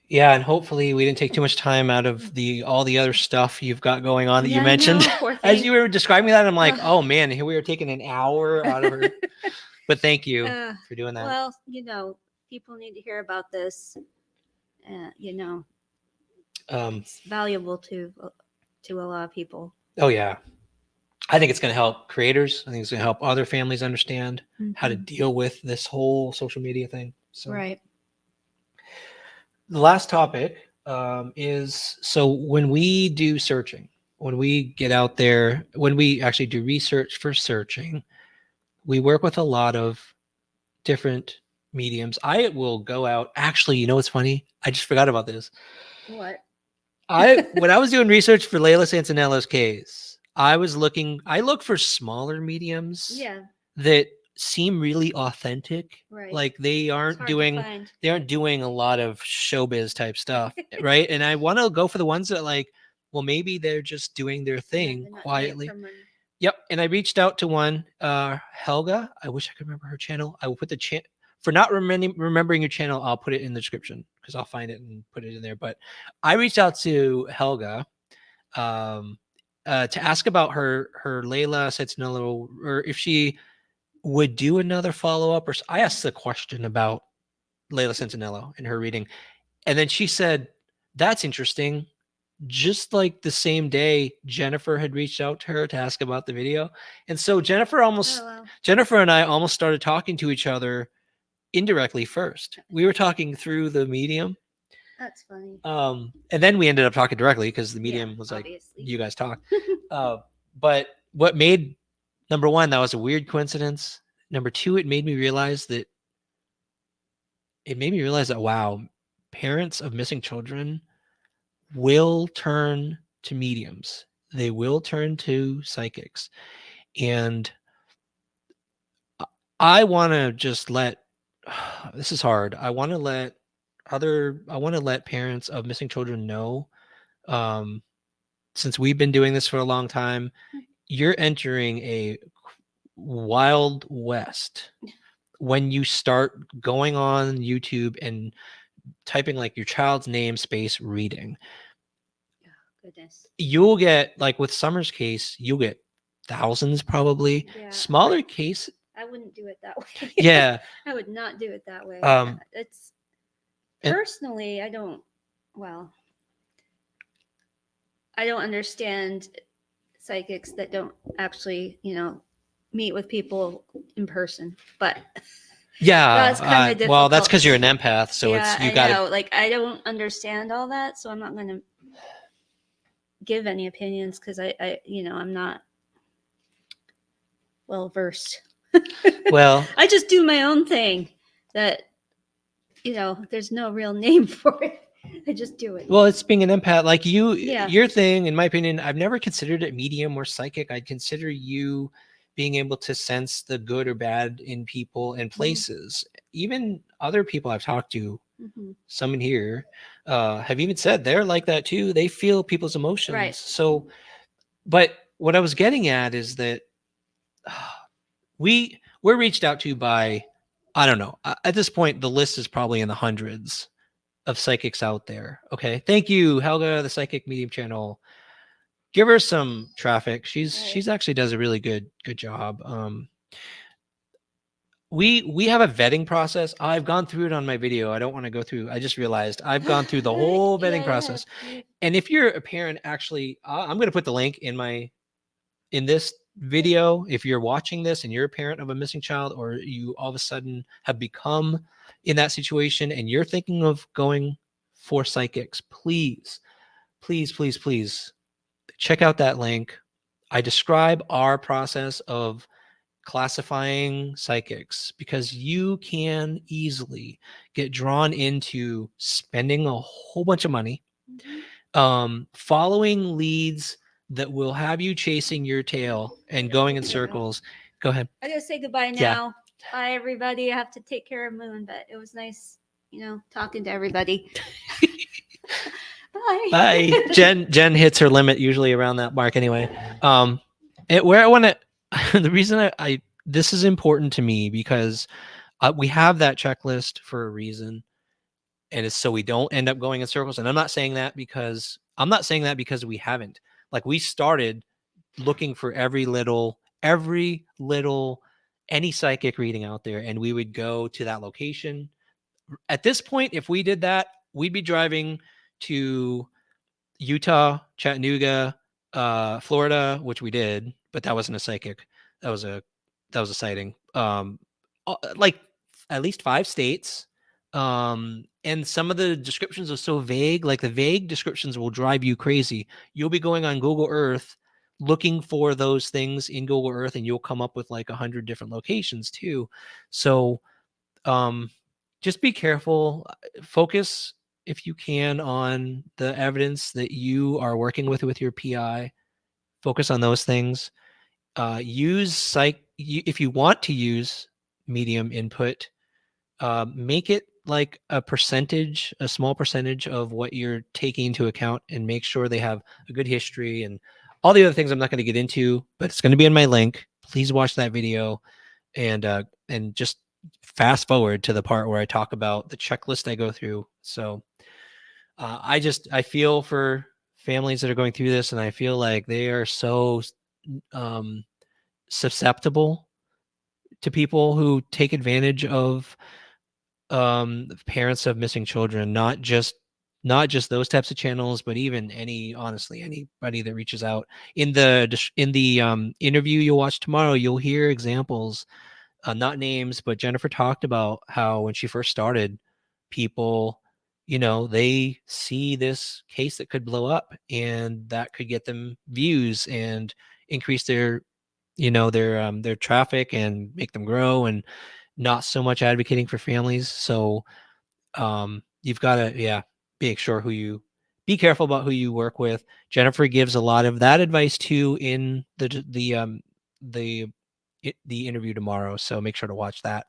Yeah, and hopefully we didn't take too much time out of all the other stuff you've got going on that you mentioned. As you were describing that, I'm like, oh man, here we are taking an hour out of her. But thank you for doing that. Well, people need to hear about this. It's valuable to a lot of people. Oh yeah, I think it's going to help creators. I think it's going to help other families understand how to deal with this whole social media thing. So. Right. The last topic is, so when we do searching, when we get out there, when we actually do research for searching, we work with a lot of different mediums. I will go out. Actually, you know what's funny? I just forgot about this. What? When I was doing research for Lila Santanello's case, I look for smaller mediums Yeah. that seem really authentic. Right. Like they It's aren't hard to doing find. a lot of showbiz type stuff, right? And I want to go for the ones that like, well, maybe they're just doing their thing they're not doing it quietly. for money. Yep. And I reached out to one, Helga. I wish I could remember her channel. I will put the for not remembering your channel. I'll put it in the description because I'll find it and put it in there. But I reached out to Helga, to ask about her Lila Santanello, or if she would do another follow up. Or I asked the question about Lila Santanello and her reading, and then she said, "That's interesting." Just like the same day, Jennifer had reached out to her to ask about the video, and so Jennifer and I almost started talking to each other indirectly first. We were talking through the medium. That's funny. And then we ended up talking directly because the medium was obviously. like, you guys talk. But what made, number one, that was a weird coincidence. Number two, it made me realize that wow, parents of missing children will turn to mediums. They will turn to psychics. And I want to just this is hard. I want to let parents of missing children know, since we've been doing this for a long time, you're entering a wild west when you start going on YouTube and typing like your child's name space reading. Goodness. You'll get, like with Summer's case, you'll get thousands probably. Yeah, Smaller case. I wouldn't do it that way. Yeah. I would not do it that way. It's personally, I don't understand psychics that don't actually, meet with people in person. But yeah, that's kind of difficult. Well, that's because you're an empath, so you got to. Like, I don't understand all that, so I'm not going to give any opinions because I'm not well versed. Well, I just do my own thing. That there's no real name for it. I just do it. Well, it's being an empath, like you. Yeah. Your thing, in my opinion, I've never considered it medium or psychic. I'd consider you being able to sense the good or bad in people and places. Even other people I've talked to, some in here, have even said they're like that too. They feel people's emotions. Right. So, but what I was getting at is that we're reached out to by, I don't know, at this point, the list is probably in the hundreds of psychics out there. Okay. Thank you, Helga, the Psychic Medium channel. Give her some traffic. She's actually does a really good job. We have a vetting process. I've gone through it on my video. I don't want to go through. I just realized I've gone through the whole vetting process. And if you're a parent, actually, I'm going to put the link in this video. If you're watching this and you're a parent of a missing child, or you all of a sudden have become in that situation and you're thinking of going for psychics, please check out that link. I describe our process of classifying psychics because you can easily get drawn into spending a whole bunch of money, following leads that will have you chasing your tail and going in circles. Go ahead. I gotta say goodbye now. Yeah. Bye, everybody. I have to take care of Moon, but it was nice, talking to everybody. Bye. Bye. Jen hits her limit usually around that mark anyway. Where I want to, the reason this is important to me because we have that checklist for a reason, and it's so we don't end up going in circles. And I'm not saying that because we haven't. Like, we started looking for any psychic reading out there, and we would go to that location. At this point, if we did that, we'd be driving to Utah, Chattanooga, Florida, which we did, but that wasn't a psychic. That was a sighting. Like at least 5 states. And some of the descriptions are so vague, like the vague descriptions will drive you crazy. You'll be going on Google Earth looking for those things in Google Earth, and you'll come up with like 100 different locations too. So just be careful. Focus, if you can, on the evidence that you are working with your PI. focus on those things. Use if you want to use medium input, make it like a small percentage of what you're taking into account, and make sure they have a good history and all the other things I'm not going to get into, but it's going to be in my link. Please watch that video and just fast forward to the part where I talk about the checklist I go through. So I feel for families that are going through this, and I feel like they are so susceptible to people who take advantage of parents of missing children, not just those types of channels, but even honestly anybody that reaches out. In the interview you'll watch tomorrow, you'll hear examples, not names, but Jennifer talked about how when she first started, people, they see this case that could blow up, and that could get them views and increase their their traffic and make them grow, and not so much advocating for families. So you've got to be careful about who you work with. Jennifer gives a lot of that advice too in the interview tomorrow, so make sure to watch that.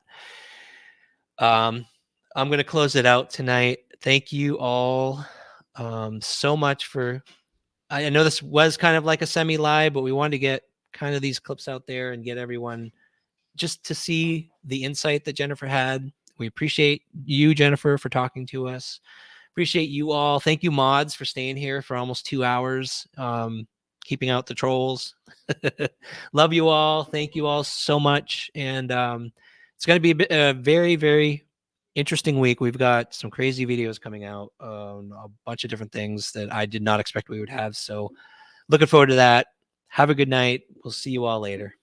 I'm going to close it out tonight. Thank you all so much for, I know this was kind of like a semi-live, but we wanted to get kind of these clips out there and get everyone just to see the insight that Jennifer had. We appreciate you, Jennifer, for talking to us. Appreciate you all. Thank you, mods, for staying here for almost 2 hours, keeping out the trolls. Love you all. Thank you all so much. And it's going to be a very, very interesting week. We've got some crazy videos coming out, a bunch of different things that I did not expect we would have. So looking forward to that. Have a good night. We'll see you all later.